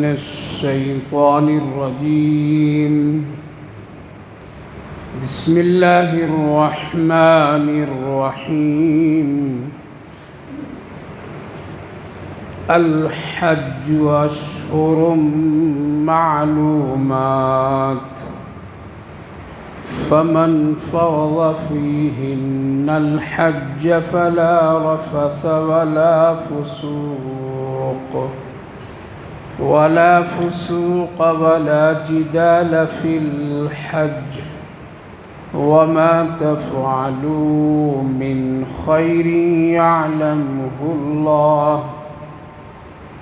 من الشيطان الرجيم. بسم الله الرحمن الرحيم. الحج أشهر معلومات، فمن فرض فيهن الحج فلا رفث ولا فسوق ولا جدال في الحج، وما تفعلوا من خير يعلمه الله،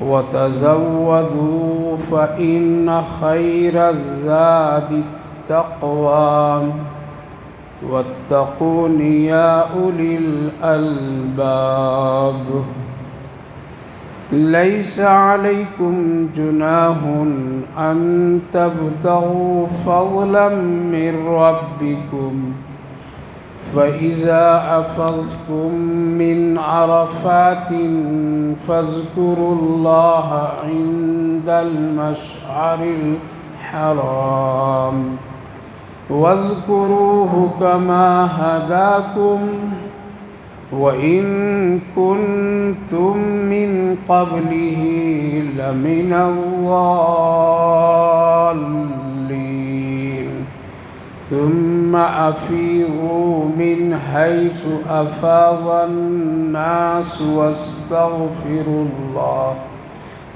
وتزودوا فإن خير الزاد التقوى، واتقون يا أولي الألباب. ليس عليكم جناح أن تبتغوا فضلا من ربكم، فإذا أفضتم من عرفات فاذكروا الله عند المشعر الحرام، واذكروه كما هداكم وإن كنتم من قبله لمن الضالين. ثم أفيضوا من حيث أفاض الناس واستغفروا الله،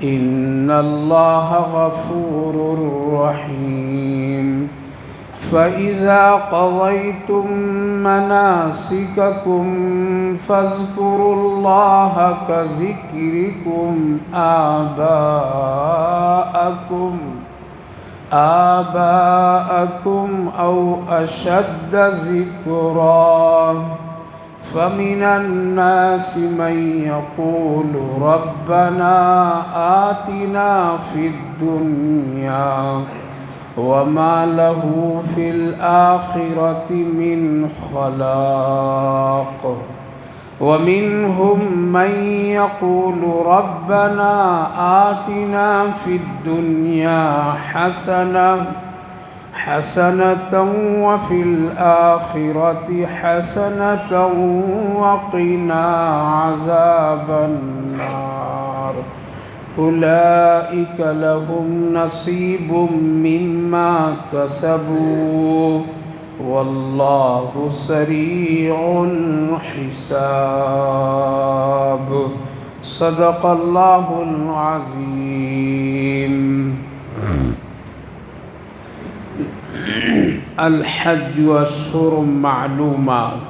إن الله غفور رحيم. فإذا قضيتم مناسككم فاذكروا الله كذكركم آباءكم أو أشد ذكرا. فمن الناس من يقول ربنا آتنا في الدنيا وما له في الآخرة من خلاق، ومنهم من يقول ربنا آتنا في الدنيا حسنة وفي الآخرة حسنة وقنا عذاب النار. أولئك لهم نصيب مما كسبوا والله سريع الحساب. صدق الله العظيم. الحج اشہر معلومات،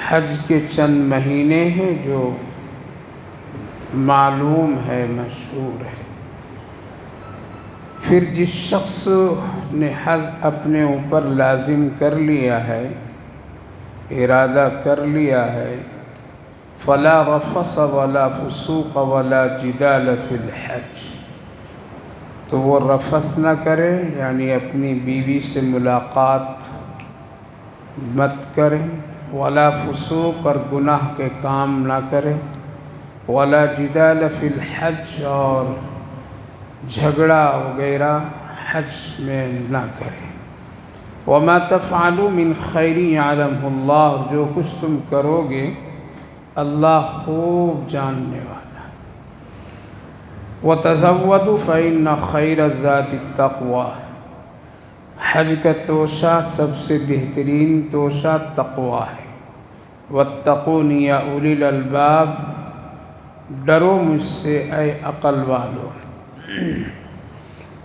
حج کے چند مہینے ہیں جو معلوم ہے، مشہور ہے. پھر جس شخص نے حج اپنے اوپر لازم کر لیا ہے، ارادہ کر لیا ہے، فلا رفث ولا فسوق ولا جدال فی الحج، تو وہ رفث نہ کرے، یعنی اپنی بیوی سے ملاقات مت کرے، ولا فسوق اور گناہ کے کام نہ کرے، ولا جدال فی الحج اور جھگڑا وغیرہ حج میں نہ کرے. وما تفعلوا من خیر یعلمہ اللہ، جو کچھ تم کرو گے اللہ خوب جاننے والا. وتزودوا فإن خیر الزاد التقوی، حج کا توشہ سب سے بہترین توشہ تقوی ہے. واتقون یا اولی الالباب، ڈرو مجھ سے اے عقل والو.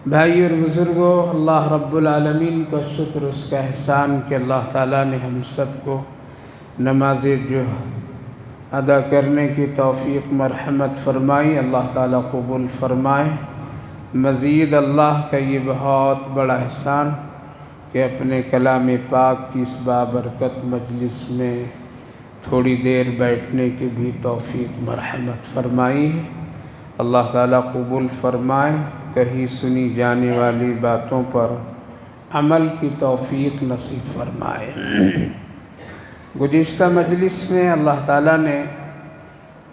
بھائی اور بزرگوں، اللہ رب العالمین کا شکر، اس کا احسان کہ اللہ تعالیٰ نے ہم سب کو نماز جو ادا کرنے کی توفیق مرحمت فرمائی. اللہ تعالیٰ قبول فرمائے. مزید اللہ کا یہ بہت بڑا احسان کہ اپنے کلام پاک کی اس بابرکت مجلس میں تھوڑی دیر بیٹھنے کی بھی توفیق مرحمت فرمائی ہے. اللہ تعالیٰ قبول فرمائے. کہیں سنی جانے والی باتوں پر عمل کی توفیق نصیب فرمائے. گزشتہ مجلس میں اللہ تعالیٰ نے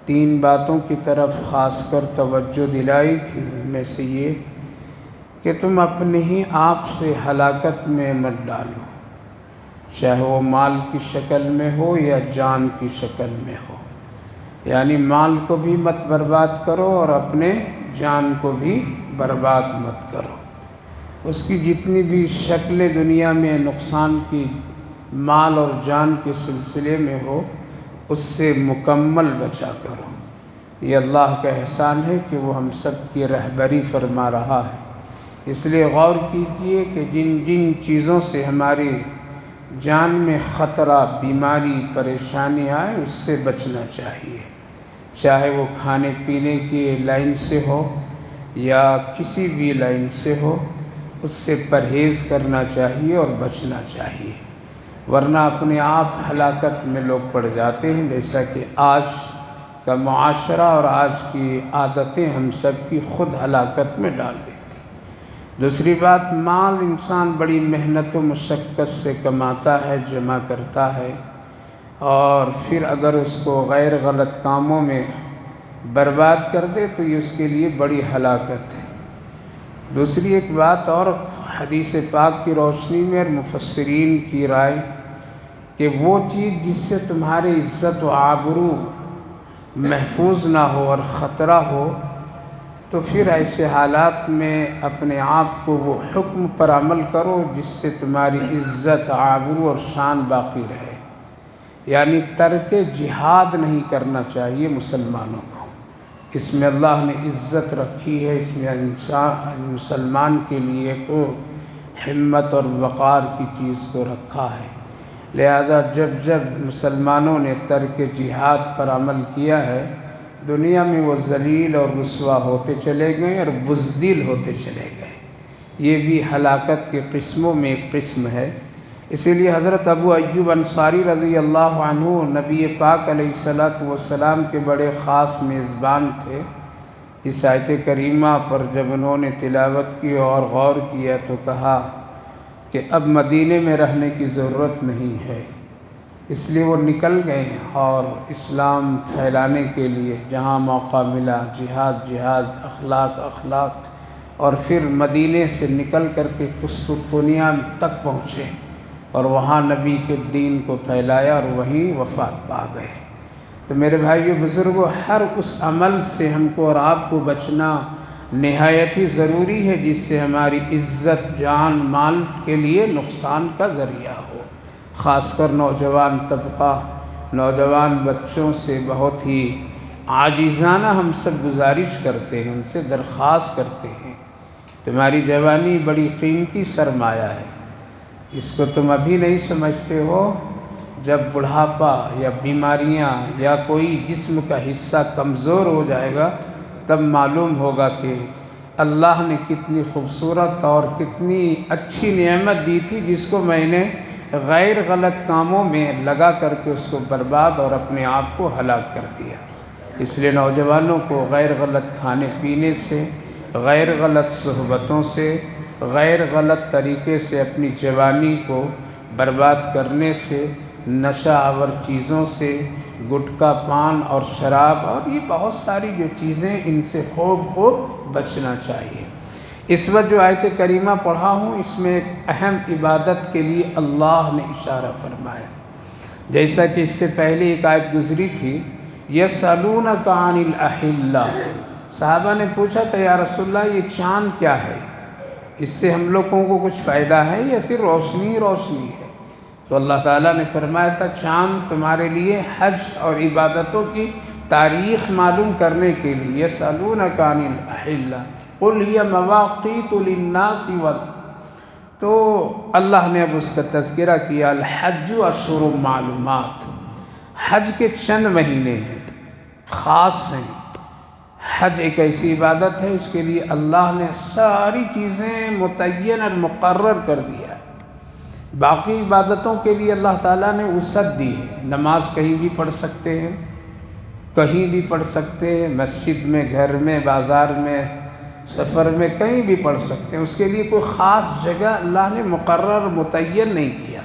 3 باتوں کی طرف خاص کر توجہ دلائی تھی، ان میں سے یہ کہ تم اپنے ہی آپ سے ہلاکت میں مت ڈالو، چاہے وہ مال کی شکل میں ہو یا جان کی شکل میں ہو، یعنی مال کو بھی مت برباد کرو اور اپنے جان کو بھی برباد مت کرو۔ اس کی جتنی بھی شکلیں دنیا میں نقصان کی مال اور جان کے سلسلے میں ہو، اس سے مکمل بچا کرو۔ یہ اللہ کا احسان ہے کہ وہ ہم سب کی رہبری فرما رہا ہے۔ اس لیے غور کیجئے کہ جن جن چیزوں سے ہماری جان میں خطرہ، بیماری، پریشانی آئے، اس سے بچنا چاہیے، چاہے وہ کھانے پینے کی لائن سے ہو یا کسی بھی لائن سے ہو، اس سے پرہیز کرنا چاہیے اور بچنا چاہیے، ورنہ اپنے آپ ہلاکت میں لوگ پڑ جاتے ہیں، جیسا کہ آج کا معاشرہ اور آج کی عادتیں ہم سب کی خود ہلاکت میں ڈال دیتی۔ دوسری بات، مال انسان بڑی محنت و مشقت سے کماتا ہے، جمع کرتا ہے، اور پھر اگر اس کو غیر غلط کاموں میں برباد کر دے تو یہ اس کے لیے بڑی ہلاکت ہے۔ دوسری ایک بات اور حدیث پاک کی روشنی میں اور مفسرین کی رائے کہ وہ چیز جس سے تمہاری عزت و آبرو محفوظ نہ ہو اور خطرہ ہو، تو پھر ایسے حالات میں اپنے آپ کو وہ حکم پر عمل کرو جس سے تمہاری عزت، آبرو اور شان باقی رہے، یعنی ترک جہاد نہیں کرنا چاہیے مسلمانوں کو۔ اس میں اللہ نے عزت رکھی ہے، اس میں مسلمان کے لیے کو ہمت اور وقار کی چیز کو رکھا ہے، لہذا جب جب مسلمانوں نے ترک جہاد پر عمل کیا ہے، دنیا میں وہ ذلیل اور رسوا ہوتے چلے گئے اور بزدل ہوتے چلے گئے۔ یہ بھی ہلاکت کے قسموں میں ایک قسم ہے۔ اسی لیے حضرت ابو ایوب انصاری رضی اللہ عنہ نبی پاک علیہ السلام کے بڑے خاص میزبان تھے۔ اس آیت کریمہ پر جب انہوں نے تلاوت کی اور غور کیا تو کہا کہ اب مدینے میں رہنے کی ضرورت نہیں ہے، اس لیے وہ نکل گئے اور اسلام پھیلانے کے لیے جہاں موقع ملا جہاد، اخلاق، اور پھر مدینے سے نکل کر کے قسطنطنیہ تک پہنچے اور وہاں نبی کے دین کو پھیلایا اور وہیں وفات پا گئے۔ تو میرے بھائیو بزرگوں، ہر اس عمل سے ہم کو اور آپ کو بچنا نہایت ہی ضروری ہے جس سے ہماری عزت، جان، مال کے لیے نقصان کا ذریعہ ہو۔ خاص کر نوجوان طبقہ، نوجوان بچوں سے بہت ہی عاجزانہ ہم سب گزارش کرتے ہیں، ان سے درخواست کرتے ہیں، تمہاری جوانی بڑی قیمتی سرمایہ ہے، اس کو تم ابھی نہیں سمجھتے ہو، جب بڑھاپا یا بیماریاں یا کوئی جسم کا حصہ کمزور ہو جائے گا تب معلوم ہوگا کہ اللہ نے کتنی خوبصورت اور کتنی اچھی نعمت دی تھی جس کو میں نے غیر غلط کاموں میں لگا کر کے اس کو برباد اور اپنے آپ کو ہلاک کر دیا۔ اس لیے نوجوانوں کو غیر غلط کھانے پینے سے، غیر غلط صحبتوں سے، غیر غلط طریقے سے اپنی جوانی کو برباد کرنے سے، نشہ آور چیزوں سے، گٹکا، پان اور شراب اور یہ بہت ساری جو چیزیں، ان سے خوب بچنا چاہیے۔ اس وقت جو آیت کریمہ پڑھا ہوں، اس میں ایک اہم عبادت کے لیے اللہ نے اشارہ فرمایا، جیسا کہ اس سے پہلے ایک آیت گزری تھی، یسألونک عن الأحلہ۔ صحابہ نے پوچھا تھا یا رسول اللہ یہ چاند کیا ہے، اس سے ہم لوگوں کو کچھ فائدہ ہے یا صرف روشنی ہے؟ تو اللہ تعالیٰ نے فرمایا تھا چاند تمہارے لیے حج اور عبادتوں کی تاریخ معلوم کرنے کے لیے، یسألونک عن الأحلہ قل ہی مواقیت للناس تو اللہ نے اب اس کا تذکرہ کیا، الحج اشہر معلومات، حج کے چند مہینے ہیں، خاص ہیں۔ حج ایک ایسی عبادت ہے، اس کے لیے اللہ نے ساری چیزیں متعین اور مقرر کر دیا ہے۔ باقی عبادتوں کے لیے اللہ تعالیٰ نے وسعت دی ہے، نماز کہیں بھی پڑھ سکتے ہیں، کہیں بھی پڑھ سکتے ہیں، مسجد میں، گھر میں، بازار میں، سفر میں، کہیں بھی پڑھ سکتے ہیں، اس کے لیے کوئی خاص جگہ اللہ نے مقرر متعین نہیں کیا۔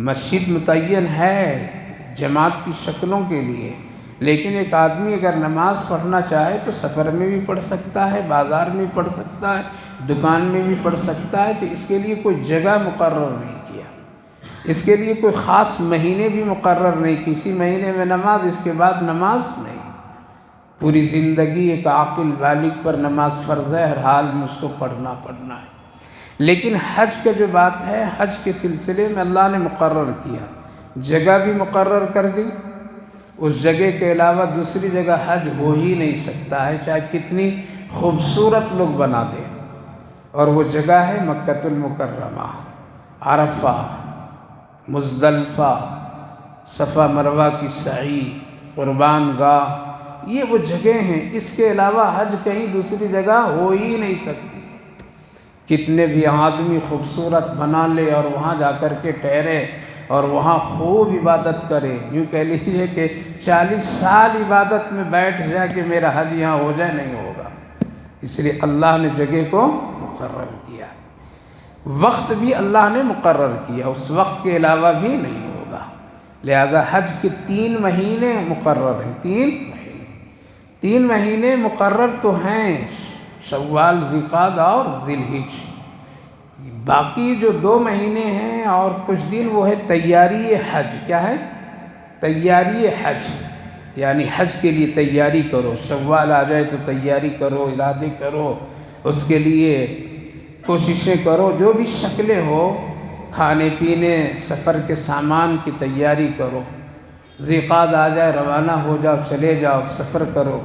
مسجد متعین ہے جماعت کی شکلوں کے لیے، لیکن ایک آدمی اگر نماز پڑھنا چاہے تو سفر میں بھی پڑھ سکتا ہے، بازار میں بھی پڑھ سکتا ہے، دکان میں بھی پڑھ سکتا ہے، تو اس کے لیے کوئی جگہ مقرر نہیں کیا، اس کے لیے کوئی خاص مہینے بھی مقرر نہیں، کسی مہینے میں نماز، اس کے بعد نماز نہیں۔ پوری زندگی ایک عاقل بالغ پر نماز فرض ہے، ہر حال میں اس کو پڑھنا ہے۔ لیکن حج کا جو بات ہے، حج کے سلسلے میں اللہ نے مقرر کیا، جگہ بھی مقرر کر دی، اس جگہ کے علاوہ دوسری جگہ حج ہو ہی نہیں سکتا ہے، چاہے کتنی خوبصورت لوگ بنا دیں، اور وہ جگہ ہے مکہ المکرمہ، عرفہ، مزدلفہ، صفا مروہ کی سعی، قربان گاہ، یہ وہ جگہ ہیں، اس کے علاوہ حج کہیں دوسری جگہ ہو ہی نہیں سکتی۔ کتنے بھی آدمی خوبصورت بنا لے اور وہاں جا کر کے ٹھہرے اور وہاں خوب عبادت کرے، یوں کہہ لیجیے کہ 40 سال عبادت میں بیٹھ جائے کہ میرا حج یہاں ہو جائے، نہیں ہوگا۔ اس لیے اللہ نے جگہ کو مقرر کیا، وقت بھی اللہ نے مقرر کیا، اس وقت کے علاوہ بھی نہیں ہوگا۔ لہذا حج کے 3 مہینے مقرر ہیں، 3 مہینے مقرر تو ہیں، شوال، ذوالقعدہ اور ذی الحجہ۔ باقی جو 2 مہینے ہیں اور کچھ دن، وہ ہے تیاری حج۔ کیا ہے؟ تیاری حج، یعنی حج کے لیے تیاری کرو، شوال آ جائے تو تیاری کرو، ارادے کرو، اس کے لیے کوششیں کرو، جو بھی شکلیں ہو، کھانے پینے، سفر کے سامان کی تیاری کرو، ذوالقعدہ آ جائے روانہ ہو جاؤ، چلے جاؤ، سفر کرو،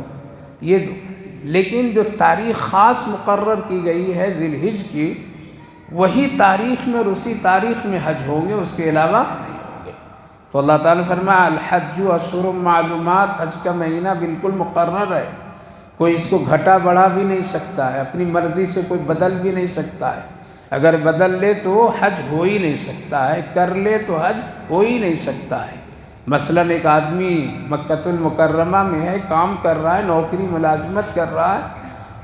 یہ دو۔ لیکن جو تاریخ خاص مقرر کی گئی ہے ذی الحجہ کی، وہی تاریخ میں اور اسی تاریخ میں حج ہوں گے، اس کے علاوہ نہیں ہوں گے۔ تو اللہ تعالیٰ نے فرمایا الحج اشہر معلومات، حج کا مہینہ بالکل مقرر ہے، کوئی اس کو گھٹا بڑھا بھی نہیں سکتا ہے، اپنی مرضی سے کوئی بدل بھی نہیں سکتا ہے، اگر بدل لے تو وہ حج ہو ہی نہیں سکتا ہے، کر لے تو حج ہو ہی نہیں سکتا ہے۔ مثلا ایک آدمی مکہ المکرمہ میں ہے، کام کر رہا ہے، نوکری ملازمت کر رہا ہے،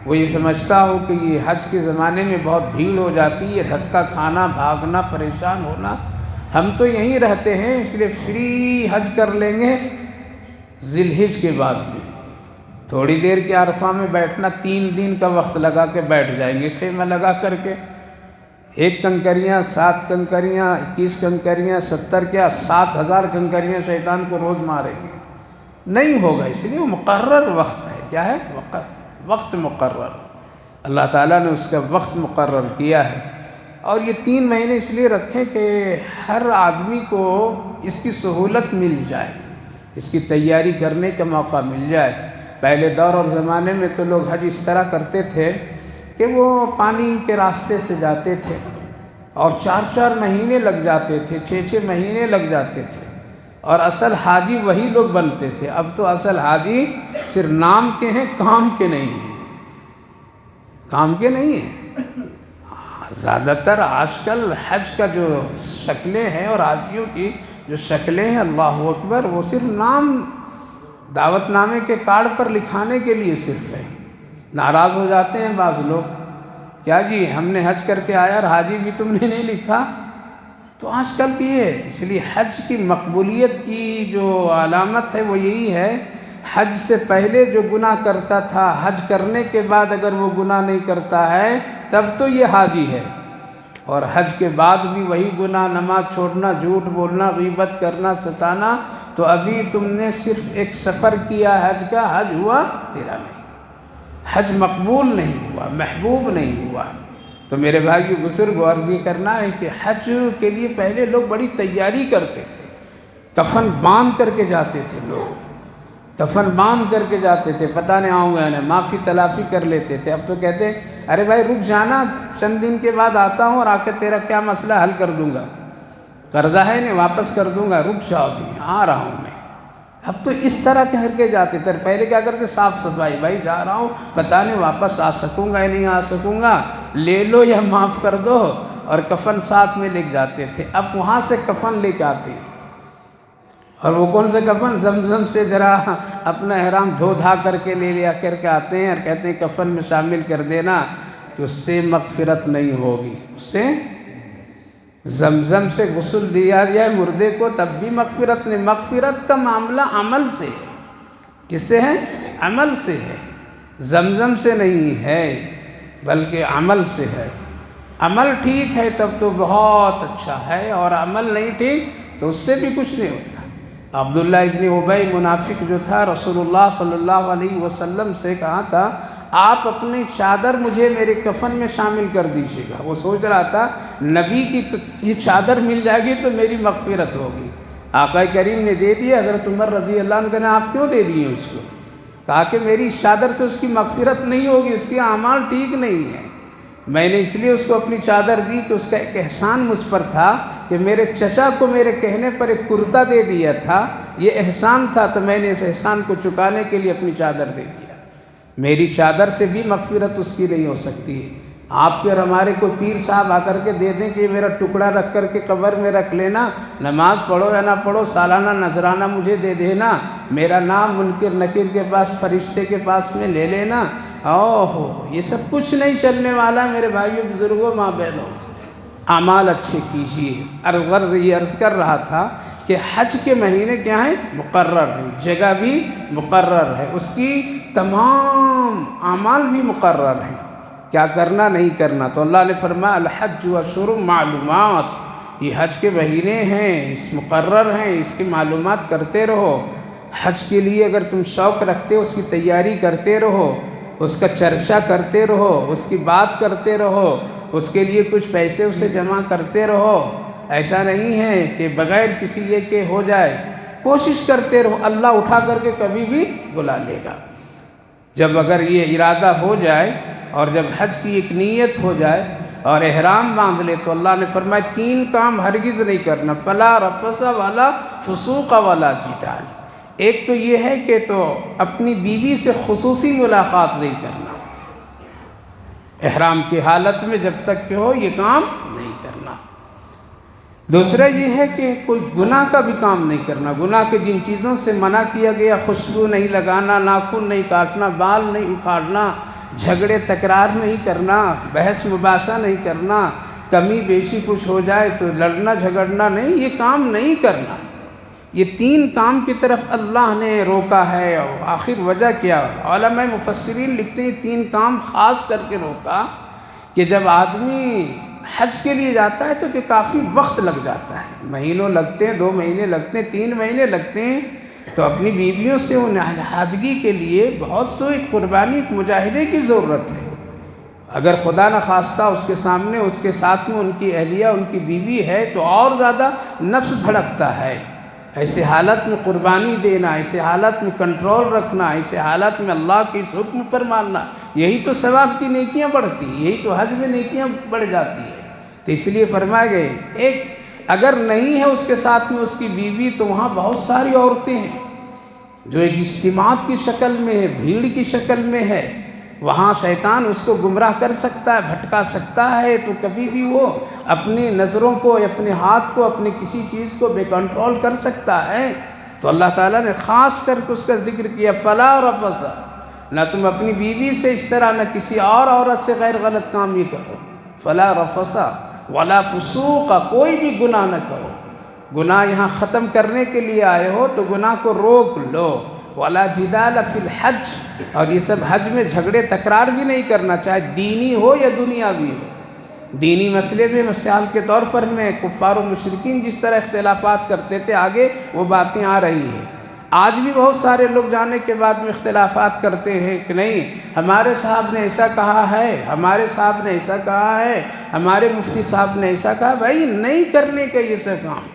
وہ یہ سمجھتا ہو کہ یہ حج کے زمانے میں بہت بھیڑ ہو جاتی ہے، دھکا کھانا، بھاگنا، پریشان ہونا، ہم تو یہیں رہتے ہیں اس لیے فری حج کر لیں گے ذی الحجہ کے بعد میں، تھوڑی دیر کے عرفہ میں بیٹھنا، 3 دن کا وقت لگا کے بیٹھ جائیں گے خیمہ لگا کر کے، 1 کنکریاں، 7 کنکریاں، 21 کنکریاں، 70 کیا 7000 کنکریاں شیطان کو روز ماریں گے، نہیں ہوگا۔ اس لیے وہ مقرر وقت ہے۔ کیا ہے؟ وقت مقرر، اللہ تعالیٰ نے اس کا وقت مقرر کیا ہے۔ اور یہ 3 مہینے اس لیے رکھیں کہ ہر آدمی کو اس کی سہولت مل جائے، اس کی تیاری کرنے کا موقع مل جائے۔ پہلے دور اور زمانے میں تو لوگ حج اس طرح کرتے تھے کہ وہ پانی کے راستے سے جاتے تھے اور 4 مہینے لگ جاتے تھے، 6 مہینے لگ جاتے تھے، اور اصل حاجی وہی لوگ بنتے تھے۔ اب تو اصل حاجی صرف نام کے ہیں، کام کے نہیں ہیں، کام کے نہیں ہیں۔ زیادہ تر آج کل حج کا جو شکلیں ہیں اور حاجیوں کی جو شکلیں ہیں، اللہ اکبر، وہ صرف نام، دعوت نامے کے کارڈ پر لکھانے کے لیے صرف ہے۔ ناراض ہو جاتے ہیں بعض لوگ، کیا جی ہم نے حج کر کے آیا اور حاجی بھی تم نے نہیں لکھا؟ تو آج کل بھی ہے۔ اس لیے حج کی مقبولیت کی جو علامت ہے وہ یہی ہے، حج سے پہلے جو گناہ کرتا تھا، حج کرنے کے بعد اگر وہ گناہ نہیں کرتا ہے تب تو یہ حاجی ہے، اور حج کے بعد بھی وہی گناہ، نماز چھوڑنا، جھوٹ بولنا، غیبت کرنا، ستانا، تو ابھی تم نے صرف ایک سفر کیا حج کا، حج ہوا تیرا نہیں، حج مقبول نہیں ہوا، محبوب نہیں ہوا۔ تو میرے بھائی بزرگ، عرض یہ کرنا ہے کہ حج کے لیے پہلے لوگ بڑی تیاری کرتے تھے، کفن باندھ کر کے جاتے تھے، لوگ کفن باندھ کر کے جاتے تھے، پتہ نہیں آؤں گا، معافی تلافی کر لیتے تھے۔ اب تو کہتے ہیں ارے بھائی رک جانا، چند دن کے بعد آتا ہوں اور آ کے تیرا کیا مسئلہ حل کر دوں گا، قرضہ ہے نہیں واپس کر دوں گا، رک جاؤ بھی، آ رہا ہوں میں۔ اب تو اس طرح کہہ کے جاتے تھے۔ پہلے کیا کرتے؟ صاف صفائی، بھائی جا رہا ہوں، پتہ نہیں واپس آ سکوں گا یا نہیں آ سکوں گا، لے لو یا معاف کر دو، اور کفن ساتھ میں لے جاتے تھے۔ اب وہاں سے کفن لے کے آتے ہیں، اور وہ کون سے کفن؟ زمزم سے ذرا اپنا احرام دھو دھا کر کے لے لیا کر کے آتے ہیں، اور کہتے ہیں کفن میں شامل کر دینا، کہ اس سے مغفرت نہیں ہوگی، اس سے زمزم سے غسل دیا جائے مردے کو تب بھی مغفرت نہیں۔ مغفرت کا معاملہ عمل سے ہے، کس سے ہے؟ عمل سے ہے، زمزم سے نہیں ہے بلکہ عمل سے ہے۔ عمل ٹھیک ہے تب تو بہت اچھا ہے، اور عمل نہیں ٹھیک تو اس سے بھی کچھ نہیں ہوتا۔ عبداللہ ابن ابی منافق جو تھا، رسول اللہ صلی اللہ علیہ وسلم سے کہا تھا آپ اپنی چادر مجھے میرے کفن میں شامل کر دیجیے گا۔ وہ سوچ رہا تھا نبی کی چادر مل جائے گی تو میری مغفرت ہوگی۔ آقا کریم نے دے دیا۔ حضرت عمر رضی اللہ عنہ نے آپ کیوں دے دیے اس کو؟ کہا کہ میری اس چادر سے اس کی مغفرت نہیں ہوگی، اس کے اعمال ٹھیک نہیں ہیں۔ میں نے اس لیے اس کو اپنی چادر دی کہ اس کا ایک احسان مجھ پر تھا کہ میرے چچا کو میرے کہنے پر ایک کرتا دے دیا تھا، یہ احسان تھا، تو میں نے اس احسان کو چکانے کے لیے اپنی چادر دے دیا۔ میری چادر سے بھی مغفرت اس کی نہیں ہو سکتی ہے۔ آپ کے اور ہمارے کوئی پیر صاحب آ کر کے دے دیں کہ میرا ٹکڑا رکھ کر کے قبر میں رکھ لینا، نماز پڑھو یا نہ پڑھو، سالانہ نذرانہ مجھے دے دینا، میرا نام منکر نکیر کے پاس، فرشتے کے پاس میں لے لینا، اوہو یہ سب کچھ نہیں چلنے والا میرے بھائیوں بزرگوں ماں بہنوں۔ اعمال اچھے کیجیے۔ غرض یہ عرض کر رہا تھا کہ حج کے مہینے کیا ہیں؟ مقرر ہیں، جگہ بھی مقرر ہے، اس کی تمام اعمال بھی مقرر ہیں، کیا کرنا نہیں کرنا۔ تو اللہ نے فرمایا الحج اشہر معلومات، یہ حج کے مہینے ہیں، اس مقرر ہیں، اس کی معلومات کرتے رہو۔ حج کے لیے اگر تم شوق رکھتے ہو اس کی تیاری کرتے رہو، اس کا چرچا کرتے رہو، اس کی بات کرتے رہو، اس کے لیے کچھ پیسے اسے جمع کرتے رہو۔ ایسا نہیں ہے کہ بغیر کسی یہ کہ ہو جائے، کوشش کرتے رہو، اللہ اٹھا کر کے کبھی بھی بلا لے گا۔ جب اگر یہ ارادہ ہو جائے اور جب حج کی ایک نیت ہو جائے اور احرام باندھ لے تو اللہ نے فرمایا 3 کام ہرگز نہیں کرنا، فلا رفث ولا فسوق ولا جدال۔ ایک تو یہ ہے کہ تو اپنی بیوی سے خصوصی ملاقات نہیں کرنا، احرام کی حالت میں جب تک کہ ہو یہ کام نہیں کرنا۔ دوسرا یہ ہے کہ کوئی گناہ کا بھی کام نہیں کرنا، گناہ کے جن چیزوں سے منع کیا گیا، خوشبو نہیں لگانا، ناخن نہیں کاٹنا، بال نہیں اکھاڑنا، جھگڑے تکرار نہیں کرنا، بحث مباحثہ نہیں کرنا، کمی بیشی کچھ ہو جائے تو لڑنا جھگڑنا نہیں، یہ کام نہیں کرنا۔ یہ 3 کام کی طرف اللہ نے روکا ہے۔ اور آخر وجہ کیا؟ علماء مفسرین لکھتے ہیں 3 کام خاص کر کے روکا کہ جب آدمی حج کے لیے جاتا ہے تو کہ کافی وقت لگ جاتا ہے، مہینوں لگتے ہیں، 2 مہینے لگتے ہیں، 3 مہینے لگتے ہیں، تو اپنی بیویوں سے ان علیحدگی کے لیے بہت سو ایک قربانی، ایک مجاہدے کی ضرورت ہے۔ اگر خدا نخواستہ اس کے سامنے، اس کے ساتھ میں ان کی اہلیہ، ان کی بیوی ہے تو اور زیادہ نفس بھڑکتا ہے۔ ایسے حالت میں قربانی دینا، ایسے حالت میں کنٹرول رکھنا، ایسے حالت میں اللہ کے اس حکم پر ماننا، یہی تو ثواب کی نیکیاں بڑھتی ہیں، یہی تو حج میں نیکیاں بڑھ جاتی ہیں۔ تو اس لیے فرمایا گئے ایک اگر نہیں ہے اس کے ساتھ میں اس کی بیوی تو وہاں بہت ساری عورتیں ہیں جو ایک اجتماعات کی شکل میں ہے، بھیڑ کی شکل میں ہے، وہاں شیطان اس کو گمراہ کر سکتا ہے، بھٹکا سکتا ہے، تو کبھی بھی وہ اپنی نظروں کو، اپنے ہاتھ کو، اپنی کسی چیز کو بے کنٹرول کر سکتا ہے۔ تو اللہ تعالیٰ نے خاص کر کے اس کا ذکر کیا فلا رفث، نہ تم اپنی بیوی سے اس طرح، نہ کسی اور عورت سے غیر غلط کام یہ کرو، فلا رفث ولا فسوق، کوئی بھی گناہ نہ کرو۔ گناہ یہاں ختم کرنے کے لیے آئے ہو تو گناہ کو روک لو، ولا جدال فی الحج، اور یہ سب حج میں جھگڑے تکرار بھی نہیں کرنا، چاہے دینی ہو یا دنیاوی ہو۔ دینی مسئلے میں مثال کے طور پر میں کفار و مشرکین جس طرح اختلافات کرتے تھے، آگے وہ باتیں آ رہی ہیں۔ آج بھی بہت سارے لوگ جانے کے بعد میں اختلافات کرتے ہیں کہ نہیں ہمارے صاحب نے ایسا کہا ہے، ہمارے صاحب نے ایسا کہا ہے، ہمارے مفتی صاحب نے ایسا کہا۔ بھائی نہیں کرنے کا یہ سب کام،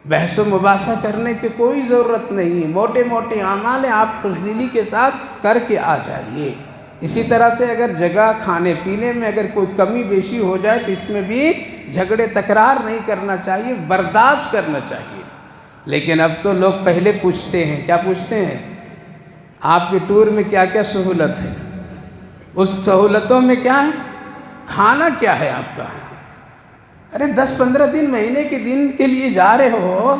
بحث و مباحثہ کرنے کی کوئی ضرورت نہیں ہے، موٹے موٹے اعمال ہیں، آپ خوشدلی کے ساتھ کر کے آ جائیے۔ اسی طرح سے اگر جگہ کھانے پینے میں اگر کوئی کمی بیشی ہو جائے تو اس میں بھی جھگڑے تکرار نہیں کرنا چاہیے، برداشت کرنا چاہیے۔ لیکن اب تو لوگ پہلے پوچھتے ہیں، کیا پوچھتے ہیں؟ آپ کے ٹور میں کیا کیا سہولت ہے، اس سہولتوں میں کیا ہے، کھانا کیا ہے آپ کا؟ ارے 10-15 دن، مہینے کے دن کے لیے جا رہے ہو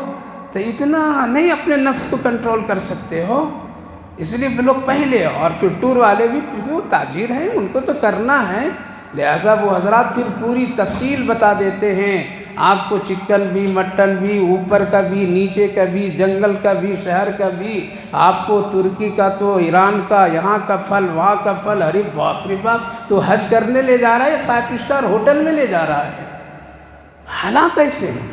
تو اتنا نہیں اپنے نفس کو کنٹرول کر سکتے ہو؟ اس لیے لوگ پہلے، اور پھر ٹور والے بھی کیونکہ وہ تاجر ہیں، ان کو تو کرنا ہے، لہذا وہ حضرات پھر پوری تفصیل بتا دیتے ہیں، آپ کو چکن بھی مٹن بھی اوپر کا بھی نیچے کا بھی جنگل کا بھی شہر کا بھی، آپ کو ترکی کا تو ایران کا، یہاں کا پھل وہاں کا پھل، ارے باپ رے باپ، تو حج کرنے لے جا رہا ہے، 5 اسٹار ہوٹل میں لے جا رہا ہے۔ حالات ایسے ہیں۔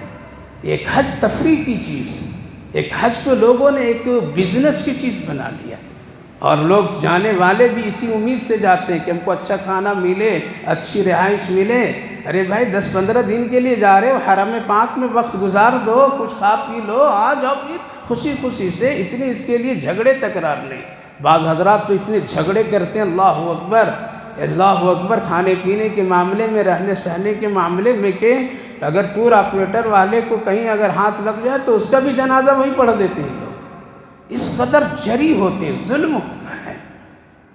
ایک حج تفریح کی چیز، ایک حج کو لوگوں نے ایک بزنس کی چیز بنا لیا، اور لوگ جانے والے بھی اسی امید سے جاتے ہیں کہ ہم کو اچھا کھانا ملے، اچھی رہائش ملے۔ ارے بھائی 10-15 دن کے لیے جا رہے ہو، حرم پاک میں وقت گزار دو، کچھ کھا پی لو، آ جاؤ پھر خوشی خوشی سے، اتنے اس کے لیے جھگڑے تکرار نہیں۔ بعض حضرات تو اتنے جھگڑے کرتے ہیں، اللہ اکبر اللہ اکبر، کھانے پینے کے معاملے میں، رہنے سہنے کے معاملے میں، کہ اگر ٹور آپریٹر والے کو کہیں اگر ہاتھ لگ جائے تو اس کا بھی جنازہ وہیں پڑھ دیتے ہیں لوگ، اس قدر جری ہوتے ہیں، ظلم ہوتا ہے۔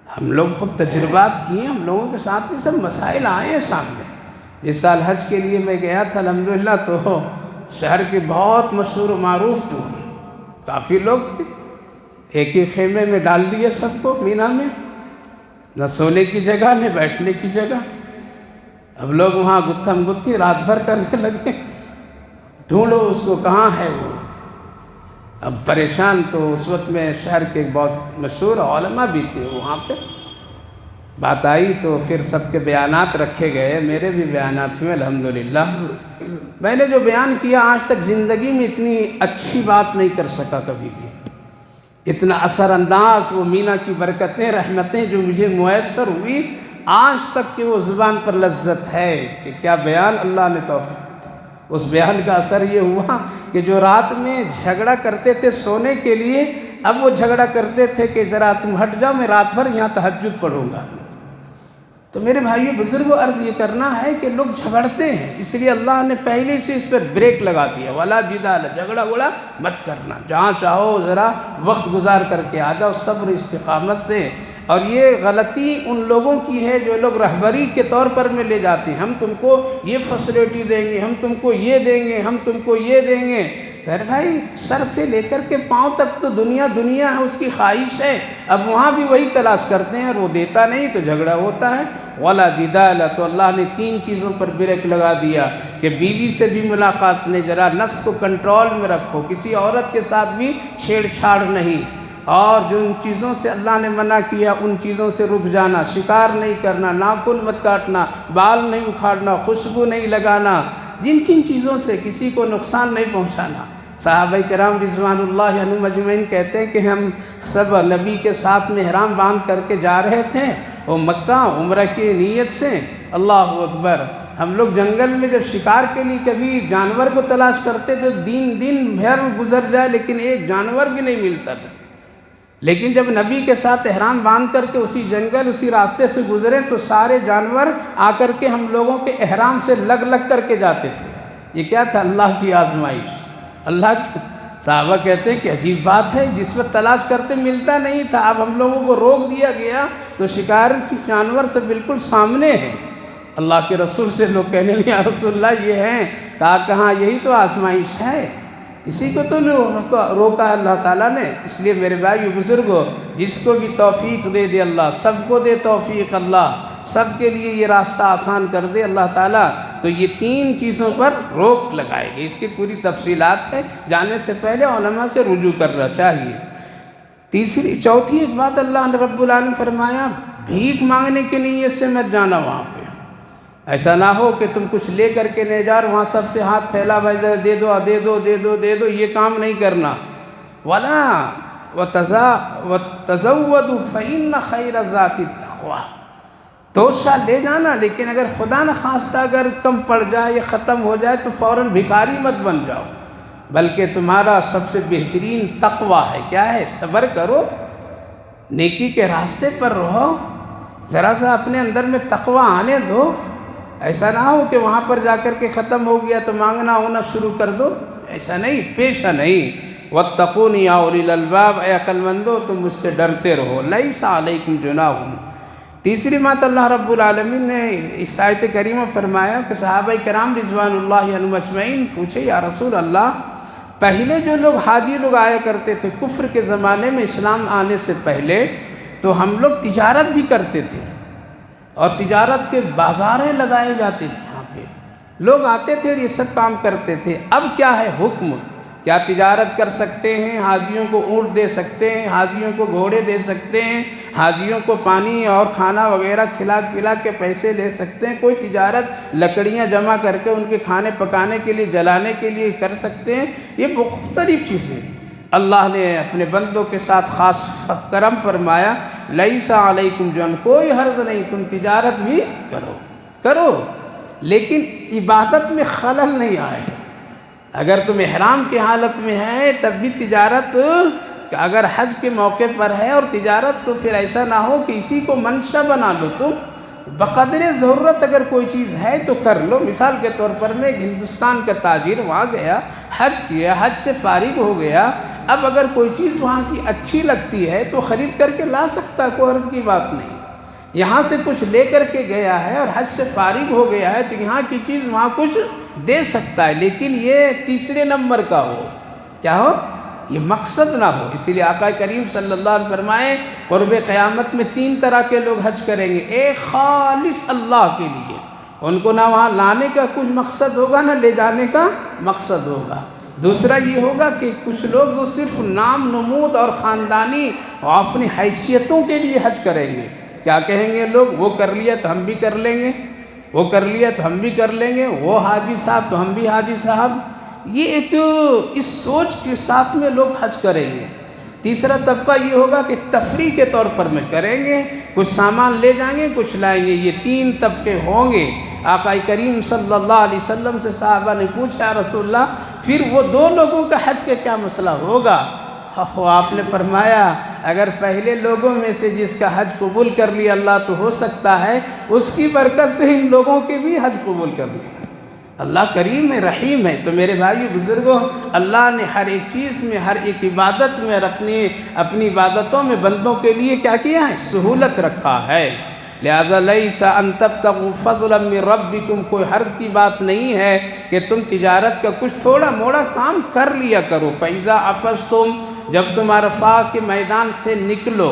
ہم لوگ خود تجربات کیے، ہم لوگوں کے ساتھ بھی سب مسائل آئے ہیں سامنے۔ جس سال حج کے لیے میں گیا تھا الحمدللہ، تو شہر کے بہت مشہور و معروف ٹور، کافی لوگ تھے، ایک ہی خیمے میں ڈال دیے سب کو مینا میں، نہ سونے کی جگہ نہ بیٹھنے کی جگہ۔ اب لوگ وہاں گتھم گتھی رات بھر کرنے لگے، ڈھونڈو اس کو کہاں ہے وہ۔ اب پریشان، تو اس وقت میں شہر کے بہت مشہور علماء بھی تھے وہاں پہ، بات آئی تو پھر سب کے بیانات رکھے گئے، میرے بھی بیانات ہوئے الحمدللہ۔ میں نے جو بیان کیا آج تک زندگی میں اتنی اچھی بات نہیں کر سکا کبھی بھی، اتنا اثر انداز وہ مینا کی برکتیں رحمتیں جو مجھے میسر ہوئی، آج تک کہ وہ زبان پر لذت ہے کہ کیا بیان اللہ نے توفیق دی تھی۔ اس بیان کا اثر یہ ہوا کہ جو رات میں جھگڑا کرتے تھے سونے کے لیے، اب وہ جھگڑا کرتے تھے کہ ذرا تم ہٹ جاؤ، میں رات بھر یہاں تہجد پڑھوں گا۔ تو میرے بھائیو بزرگوں، عرض یہ کرنا ہے کہ لوگ جھگڑتے ہیں، اس لیے اللہ نے پہلے سے اس پر بریک لگا دیا، ولا جدال، جھگڑا گڑا مت کرنا، جہاں چاہو ذرا وقت گزار کر کے آ جاؤ صبر استقامت سے۔ اور یہ غلطی ان لوگوں کی ہے جو لوگ رہبری کے طور پر میں لے جاتے ہیں، ہم تم کو یہ فیسلٹی دیں گے، ہم تم کو یہ دیں گے، ہم تم کو یہ دیں گے۔ تو بھائی سر سے لے کر کے پاؤں تک تو دنیا دنیا ہے، اس کی خواہش ہے، اب وہاں بھی وہی تلاش کرتے ہیں اور وہ دیتا نہیں تو جھگڑا ہوتا ہے۔ ولا جدال، تو اللہ نے 3 چیزوں پر بریک لگا دیا کہ بیوی سے بھی ملاقات نہیں، ذرا نفس کو کنٹرول میں رکھو، کسی عورت کے ساتھ بھی چھیڑ چھاڑ نہیں، اور جو ان چیزوں سے اللہ نے منع کیا ان چیزوں سے رک جانا، شکار نہیں کرنا، ناخن مت کاٹنا، بال نہیں اکھاڑنا، خوشبو نہیں لگانا، جن چیزوں سے کسی کو نقصان نہیں پہنچانا۔ صحابہ کرام رضوان اللہ عنہم اجمعین کہتے ہیں کہ ہم سب نبی کے ساتھ میں احرام باندھ کر کے جا رہے تھے، وہ مکہ عمرہ کی نیت سے، اللہ اکبر، ہم لوگ جنگل میں جب شکار کے لیے کبھی جانور کو تلاش کرتے تھے، دن بھر گزر جائے لیکن ایک جانور بھی نہیں ملتا تھا، لیکن جب نبی کے ساتھ احرام باندھ کر کے اسی جنگل اسی راستے سے گزرے تو سارے جانور آ کر کے ہم لوگوں کے احرام سے لگ کر کے جاتے تھے۔ یہ کیا تھا؟ اللہ کی آزمائش، اللہ کی۔ صحابہ کہتے ہیں کہ عجیب بات ہے، جس وقت تلاش کرتے ملتا نہیں تھا، اب ہم لوگوں کو روک دیا گیا تو شکار کی جانور سے بالکل سامنے ہے۔ اللہ کے رسول سے لوگ کہنے لگے یا رسول اللہ یہ ہیں، کہاں یہی تو آزمائش ہے، اسی کو تو روکا اللہ تعالیٰ نے۔ اس لیے میرے بھائی بزرگوں، جس کو بھی توفیق دے دے اللہ، سب کو دے توفیق اللہ، سب کے لیے یہ راستہ آسان کر دے اللہ تعالیٰ، تو یہ 3 چیزوں پر روک لگائے گی۔ اس کی پوری تفصیلات ہے، جانے سے پہلے علماء سے رجوع کرنا چاہیے۔ چوتھی ایک بات اللہ نے رب العالمین فرمایا، بھیک مانگنے کی نیت سے مت جانا وہاں پہ۔ ایسا نہ ہو کہ تم کچھ لے کر کے نہیں جا رہے، وہاں سب سے ہاتھ پھیلا بھائی دے دو دے دو دے دو دے دو، یہ کام نہیں کرنا۔ ولا وتزودوا فإن خير الزاد التقوى، توشہ لے جانا، لیکن اگر خدا نخواستہ اگر کم پڑ جائے یا ختم ہو جائے تو فوراً بھکاری مت بن جاؤ، بلکہ تمہارا سب سے بہترین تقوی ہے، کیا ہے؟ صبر کرو، نیکی کے راستے پر رہو، ذرا سا اپنے اندر میں تقوی آنے دو۔ ایسا نہ ہو کہ وہاں پر جا کر کے ختم ہو گیا تو مانگنا ہونا شروع کر دو، ایسا نہیں، پیشہ نہیں۔ واتقون یا اولی الالباب، اے عقل مندو تم مجھ سے ڈرتے رہو، لیس علیکم جناح۔ تیسری بات اللہ رب العالمین نے اس آیت کریمہ فرمایا کہ صحابہ کرام رضوان اللہ عنہم اجمعین پوچھے یا رسول اللہ، پہلے جو لوگ حاجی لوگ آیا کرتے تھے کفر کے زمانے میں، اسلام آنے سے پہلے، تو ہم لوگ تجارت بھی کرتے تھے اور تجارت کے بازاریں لگائے جاتے تھے یہاں پہ، لوگ آتے تھے اور یہ سب کام کرتے تھے۔ اب کیا ہے حکم؟ کیا تجارت کر سکتے ہیں؟ حاجیوں کو اونٹ دے سکتے ہیں، حاجیوں کو گھوڑے دے سکتے ہیں، حاجیوں کو پانی اور کھانا وغیرہ کھلا پلا کے پیسے لے سکتے ہیں، کوئی تجارت لکڑیاں جمع کر کے ان کے کھانے پکانے کے لیے جلانے کے لیے کر سکتے ہیں۔ یہ مختلف چیزیں اللہ نے اپنے بندوں کے ساتھ خاص کرم فرمایا، لیس علیکم جناح، کوئی حرج نہیں، تم تجارت بھی کرو لیکن عبادت میں خلل نہیں آئے۔ اگر تم احرام کی حالت میں ہے تب بھی تجارت، اگر حج کے موقع پر ہے اور تجارت، تو پھر ایسا نہ ہو کہ اسی کو منشا بنا لو تم۔ بقدر ضرورت اگر کوئی چیز ہے تو کر لو۔ مثال کے طور پر میں ہندوستان کا تاجر وہاں گیا، حج کیا، حج سے فارغ ہو گیا، اب اگر کوئی چیز وہاں کی اچھی لگتی ہے تو خرید کر کے لا سکتا، کوئی حرج کی بات نہیں۔ یہاں سے کچھ لے کر کے گیا ہے اور حج سے فارغ ہو گیا ہے تو یہاں کی چیز وہاں کچھ دے سکتا ہے، لیکن یہ تیسرے نمبر کا ہو، کیا ہو؟ یہ مقصد نہ ہو۔ اسی لیے آقا کریم صلی اللہ علیہ وسلم فرمائے قرب قیامت میں 3 طرح کے لوگ حج کریں گے۔ ایک خالص اللہ کے لیے، ان کو نہ وہاں لانے کا کچھ مقصد ہوگا نہ لے جانے کا مقصد ہوگا۔ دوسرا یہ ہوگا کہ کچھ لوگ صرف نام نمود اور خاندانی اور اپنی حیثیتوں کے لیے حج کریں گے۔ کیا کہیں گے لوگ؟ وہ کر لیا تو ہم بھی کر لیں گے، وہ کر لیا تو ہم بھی کر لیں گے، وہ حاجی صاحب تو ہم بھی حاجی صاحب۔ یہ ایک اس سوچ کے ساتھ میں لوگ حج کریں گے۔ تیسرا طبقہ یہ ہوگا کہ تفریح کے طور پر میں کریں گے، کچھ سامان لے جائیں گے، کچھ لائیں گے۔ یہ 3 طبقے ہوں گے۔ آقا کریم صلی اللہ علیہ وسلم سے صحابہ نے پوچھا، رسول اللہ پھر وہ 2 لوگوں کا حج کا کیا مسئلہ ہوگا؟ آپ نے فرمایا اگر پہلے لوگوں میں سے جس کا حج قبول کر لیا اللہ تو ہو سکتا ہے اس کی برکت سے ان لوگوں کے بھی حج قبول کر لیا۔ اللہ کریم ہے، رحیم ہے۔ تو میرے بھائی بزرگوں، اللہ نے ہر ایک چیز میں، ہر ایک عبادت میں اور اپنی عبادتوں میں بندوں کے لیے کیا کیا ہے؟ سہولت رکھا ہے۔ لہذا لیس ان تبتغوا فضلا من ربکم، کوئی حرج کی بات نہیں ہے کہ تم تجارت کا کچھ تھوڑا موڑا کام کر لیا کرو۔ فَإِذَا أَفَضْتُمْ، جب تم عرفہ کے میدان سے نکلو،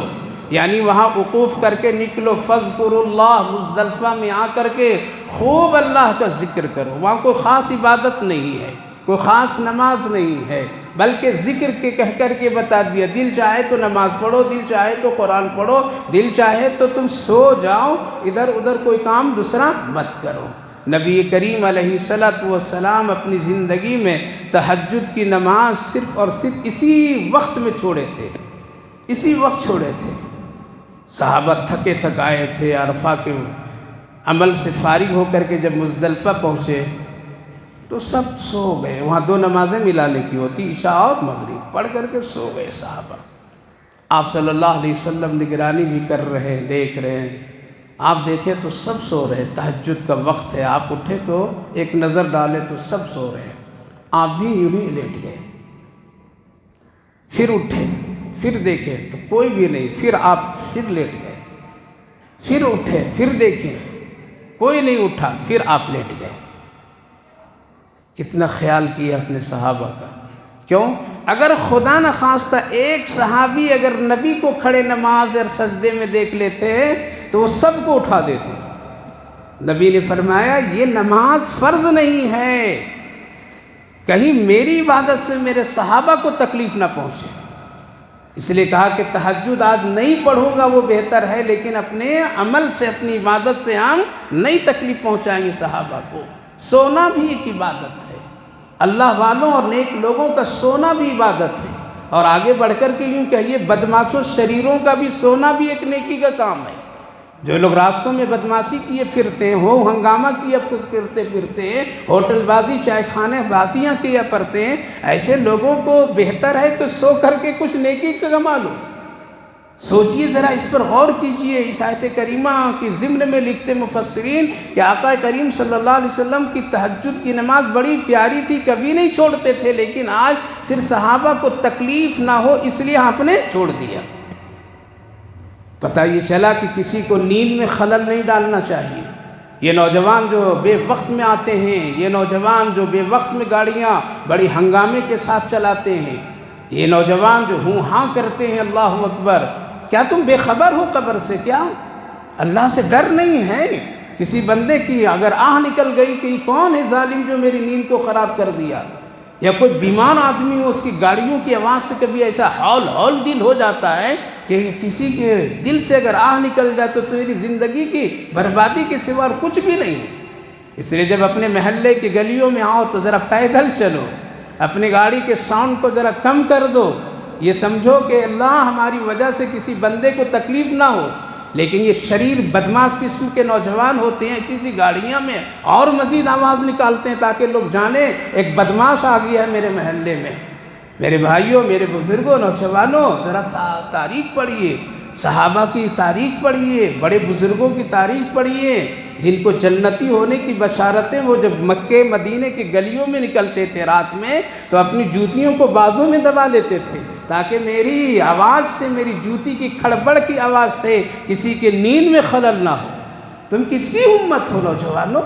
یعنی وہاں وقوف کر کے نکلو، فَاذْكُرُوا اللَّهَ، مزدلفہ میں آ کر کے خوب اللہ کا ذکر کرو۔ وہاں کوئی خاص عبادت نہیں ہے، کوئی خاص نماز نہیں ہے، بلکہ ذکر کے کہہ کر کے بتا دیا، دل چاہے تو نماز پڑھو، دل چاہے تو قرآن پڑھو، دل چاہے تو تم سو جاؤ، ادھر ادھر کوئی کام دوسرا مت کرو۔ نبی کریم علیہ السلام اپنی زندگی میں تہجد کی نماز صرف اور صرف اسی وقت میں چھوڑے تھے، اسی وقت چھوڑے تھے۔ صحابہ تھکے تھکائے تھے، عرفہ کے عمل سے فارغ ہو کر کے جب مزدلفہ پہنچے تو سب سو گئے۔ وہاں 2 نمازیں ملانے کی ہوتی، عشاء اور مغرب، پڑھ کر کے سو گئے صحابہ۔ آپ صلی اللہ علیہ وسلم نگرانی بھی کر رہے ہیں، دیکھ رہے ہیں۔ آپ دیکھیں تو سب سو رہے، تہجد کا وقت ہے، آپ اٹھے تو ایک نظر ڈالے تو سب سو رہے ہیں، آپ بھی یوں ہی لیٹ گئے۔ پھر اٹھے، پھر دیکھیں تو کوئی بھی نہیں، پھر آپ پھر لیٹ گئے، پھر اٹھے، پھر دیکھیں کوئی نہیں اٹھا، پھر آپ لیٹ گئے۔ کتنا خیال کیا اپنے صحابہ کا۔ کیوں؟ اگر خدا نخواستہ ایک صحابی اگر نبی کو کھڑے نماز اور سجدے میں دیکھ لیتے تو وہ سب کو اٹھا دیتے۔ نبی نے فرمایا یہ نماز فرض نہیں ہے، کہیں میری عبادت سے میرے صحابہ کو تکلیف نہ پہنچے، اس لیے کہا کہ تہجد آج نہیں پڑھوں گا وہ بہتر ہے، لیکن اپنے عمل سے، اپنی عبادت سے ہم نئی تکلیف پہنچائیں گے صحابہ کو۔ سونا بھی ایک عبادت ہے، اللہ والوں اور نیک لوگوں کا سونا بھی عبادت ہے، اور آگے بڑھ کر کے یوں کہیے بدماشوں شریروں کا بھی سونا بھی ایک نیکی کا کام ہے۔ جو لوگ راستوں میں بدماشی کیے پھرتے ہیں، ہو ہنگامہ کیے کرتے پھرتے ہیں، ہوٹل بازی چائے خانے بازیاں کیا کرتے ہیں، ایسے لوگوں کو بہتر ہے کہ سو کر کے کچھ نیکی کا کما لو۔ سوچئے ذرا، اس پر غور کیجئے۔ اس آیت کریمہ کی ضمن میں لکھتے مفسرین کہ آقا کریم صلی اللہ علیہ وسلم کی تہجد کی نماز بڑی پیاری تھی، کبھی نہیں چھوڑتے تھے، لیکن آج صرف صحابہ کو تکلیف نہ ہو اس لیے آپ نے چھوڑ دیا۔ پتہ یہ چلا کہ کسی کو نیند میں خلل نہیں ڈالنا چاہیے۔ یہ نوجوان جو بے وقت میں آتے ہیں، یہ نوجوان جو بے وقت میں گاڑیاں بڑی ہنگامے کے ساتھ چلاتے ہیں، یہ نوجوان جو ہوں ہاں کرتے ہیں اللہ اکبر، کیا تم بے خبر ہو قبر سے؟ کیا اللہ سے ڈر نہیں ہے؟ کسی بندے کی اگر آہ نکل گئی کہ یہ کون ہے ظالم جو میری نیند کو خراب کر دیا، یا کوئی بیمار آدمی ہو، اس کی گاڑیوں کی آواز سے کبھی ایسا ہول دل ہو جاتا ہے کہ کسی کے دل سے اگر آہ نکل جائے تو تیری زندگی کی بربادی کے سوا کچھ بھی نہیں ہے۔ اس لیے جب اپنے محلے کی گلیوں میں آؤ تو ذرا پیدل چلو، اپنی گاڑی کے ساؤنڈ کو ذرا کم کر دو، یہ سمجھو کہ اللہ ہماری وجہ سے کسی بندے کو تکلیف نہ ہو۔ لیکن یہ شریر بدماش قسم کے نوجوان ہوتے ہیں، اسی گاڑیاں میں اور مزید آواز نکالتے ہیں تاکہ لوگ جانیں ایک بدماش آ گیا ہے میرے محلے میں۔ میرے بھائیوں، میرے بزرگوں، نوجوانوں، ذرا تاریخ پڑھیے، صحابہ کی تاریخ پڑھیے، بڑے بزرگوں کی تاریخ پڑھیے، جن کو جنتی ہونے کی بشارتیں وہ جب مکے مدینے کی گلیوں میں نکلتے تھے رات میں تو اپنی جوتیوں کو بازوں میں دبا لیتے تھے تاکہ میری آواز سے، میری جوتی کی کھڑبڑ کی آواز سے کسی کے نیند میں خلل نہ ہو۔ تم کس کی امت ہو نوجوانوں؟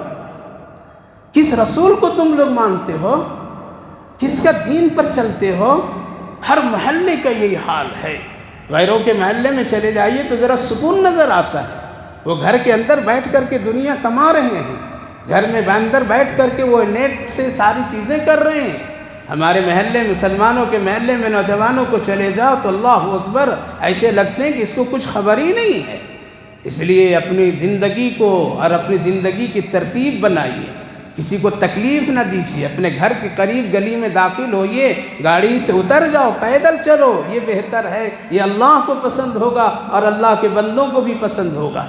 کس رسول کو تم لوگ مانتے ہو؟ کس کا دین پر چلتے ہو؟ ہر محلے کا یہی حال ہے۔ غیروں کے محلے میں چلے جائیے تو ذرا سکون نظر آتا ہے، وہ گھر کے اندر بیٹھ کر کے دنیا کما رہے ہیں، گھر میں اندر بیٹھ کر کے وہ نیٹ سے ساری چیزیں کر رہے ہیں۔ ہمارے محلے، مسلمانوں کے محلے میں نوجوانوں کو چلے جاؤ تو اللہ اکبر، ایسے لگتے ہیں کہ اس کو کچھ خبر ہی نہیں ہے۔ اس لیے اپنی زندگی کو اور اپنی زندگی کی ترتیب بنائیے، کسی کو تکلیف نہ دیجیے، اپنے گھر کے قریب گلی میں داخل ہوئیے، گاڑی سے اتر جاؤ، پیدل چلو، یہ بہتر ہے، یہ اللہ کو پسند ہوگا اور اللہ کے بندوں کو بھی پسند ہوگا۔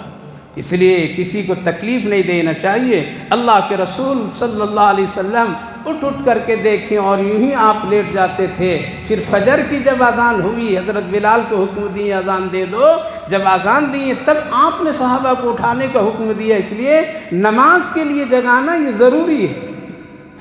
اس لیے کسی کو تکلیف نہیں دینا چاہیے۔ اللہ کے رسول صلی اللہ علیہ وسلم اٹھ کر کے دیکھیں اور یوں ہی آپ لیٹ جاتے تھے۔ پھر فجر کی جب اذان ہوئی، حضرت بلال کو حکم دی اذان دے دو، جب اذان دی تب آپ نے صحابہ کو اٹھانے کا حکم دیا۔ اس لیے نماز کے لیے جگانا یہ ضروری ہے،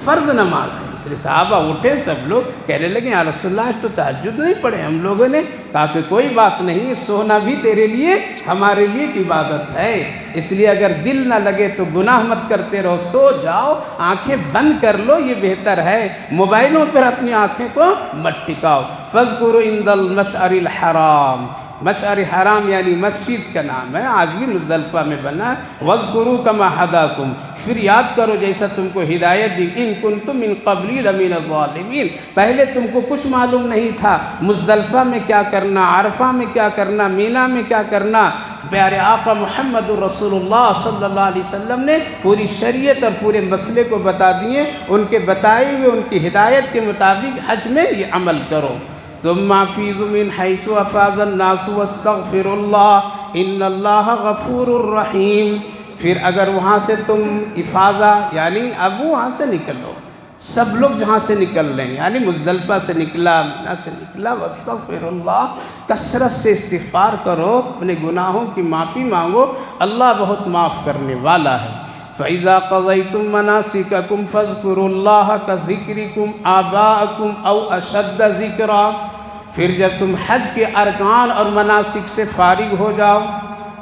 فرض نماز ہے۔ اس لیے صحابہ اٹھے، سب لوگ کہنے لگے یا رسول اللہ اس تو تہجد نہیں پڑھے ہم لوگوں نے؟ کہا کہ کوئی بات نہیں، سونا بھی تیرے لیے ہمارے لیے ایک عبادت ہے۔ اس لیے اگر دل نہ لگے تو گناہ مت کرتے رہو، سو جاؤ، آنکھیں بند کر لو، یہ بہتر ہے۔ موبائلوں پر اپنی آنکھیں کو مت ٹکاؤ۔ فاذکروا عند المشعر الحرام، مشعر حرام یعنی مسجد کا نام ہے، آج بھی مزدلفہ میں بنا ہے۔ وَاذْكُرُوا كَمَا هَدَاكُمْ، پھر یاد کرو جیسا تم کو ہدایت دی۔ إِن كُنتُم مِّن قَبْلِ لَمِنَ الظَّالِمِينَ، پہلے تم کو کچھ معلوم نہیں تھا مزدلفہ میں کیا کرنا، عرفہ میں کیا کرنا، مینا میں کیا کرنا۔ پیارے آقا محمد الرسول اللہ صلی اللہ علیہ وسلم نے پوری شریعت اور پورے مسئلے کو بتا دیے، ان کے بتائے ہوئے، ان کی ہدایت کے مطابق حج میں یہ عمل کرو۔ ثم افیضوا من حیث افاض الناس واستغفروا اللہ ان اللہ غفور الرحیم۔ پھر اگر وہاں سے تم افاضہ یعنی اب وہاں سے نکلو، سب لوگ جہاں سے نکل رہے ہیں یعنی مزدلفہ سے نکلا، مینا سے نکلا، واستغفر اللہ، کثرت سے استغفار کرو، اپنے گناہوں کی معافی مانگو، اللہ بہت معاف کرنے والا ہے۔ فَإِذَا قَضَيْتُم مَّنَاسِكَكُمْ فَاذْكُرُوا اللَّهَ كَذِكْرِكُمْ آبَاءَكُمْ أَوْ أَشَدَّ ذِكْرًا۔ پھر جب تم حج کے ارکان اور مناسک سے فارغ ہو جاؤ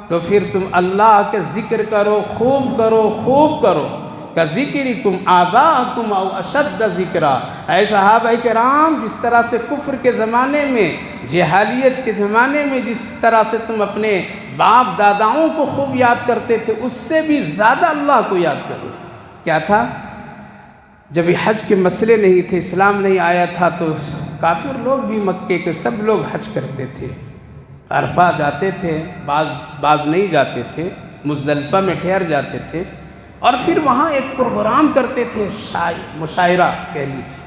تو پھر تم اللہ کے ذکر کرو، خوب کرو، خوب کرو۔ كَذِكْرِكُمْ آبَاءَكُمْ أَوْ أَشَدَّ ذِكْرًا، اے صحابہ کرام، جس طرح سے کفر کے زمانے میں، جہالیت کے زمانے میں جس طرح سے تم اپنے باپ داداؤں کو خوب یاد کرتے تھے، اس سے بھی زیادہ اللہ کو یاد کرو۔ کیا تھا؟ جب یہ حج کے مسئلے نہیں تھے، اسلام نہیں آیا تھا، تو کافر لوگ بھی مکے کے سب لوگ حج کرتے تھے، عرفہ جاتے تھے، بعض نہیں جاتے تھے، مزدلفہ میں ٹھہر جاتے تھے، اور پھر وہاں ایک پروگرام کرتے تھے، مشاعرہ کہہ لیجیے،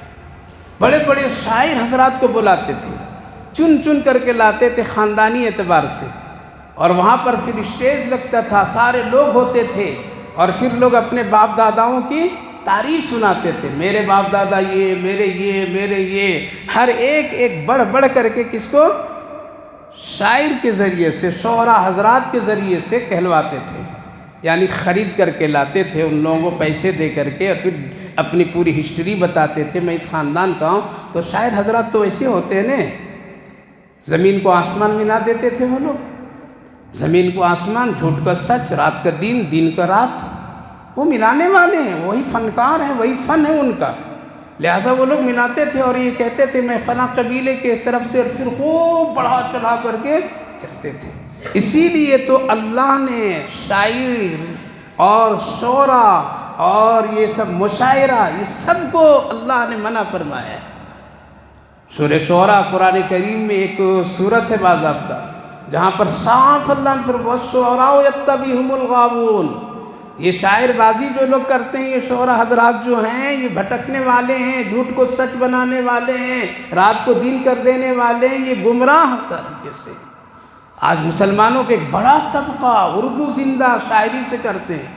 بڑے بڑے شاعر حضرات کو بلاتے تھے، چن چن کر کے لاتے تھے خاندانی اعتبار سے، اور وہاں پر پھر اسٹیج لگتا تھا، سارے لوگ ہوتے تھے، اور پھر لوگ اپنے باپ داداؤں کی تعریف سناتے تھے، میرے باپ دادا یہ، میرے یہ، ہر ایک بڑھ بڑھ کر کے کس کو شاعر کے ذریعے سے، شعراء حضرات کے ذریعے سے کہلواتے تھے، یعنی خرید کر کے لاتے تھے، ان لوگوں کو پیسے دے کر کے، اور پھر اپنی پوری ہسٹری بتاتے تھے، میں اس خاندان کا ہوں۔ تو شاعر حضرات تو ایسے ہوتے ہیں نا، زمین کو آسمان ملا دیتے تھے وہ لوگ، زمین کو آسمان، جھوٹ کا سچ، رات کا دین، دین کا رات، وہ ملانے والے ہیں، وہی فنکار ہیں، وہی فن ہے ان کا، لہذا وہ لوگ ملاتے تھے اور یہ کہتے تھے میں فلاں قبیلے کے طرف سے، اور پھر خوب بڑھا چڑھا کر کے کرتے تھے۔ اسی لیے تو اللہ نے شاعر اور شورا اور یہ سب مشاعرہ، یہ سب کو اللہ نے منع فرمایا ہے۔ سورہ شورا قرآن کریم میں ایک سورت ہے باضابطہ، جہاں پر صاف اللہ نے فرمایا وَالشُّعَرَاءُ يَتَّبِعُهُمُ الْغَاوُونَ۔ یہ شاعر بازی جو لوگ کرتے ہیں، یہ شعراء حضرات جو ہیں، یہ بھٹکنے والے ہیں، جھوٹ کو سچ بنانے والے ہیں، رات کو دن کر دینے والے ہیں، یہ گمراہ طریقے سے۔ آج مسلمانوں کے ایک بڑا طبقہ اردو زندہ شاعری سے کرتے ہیں۔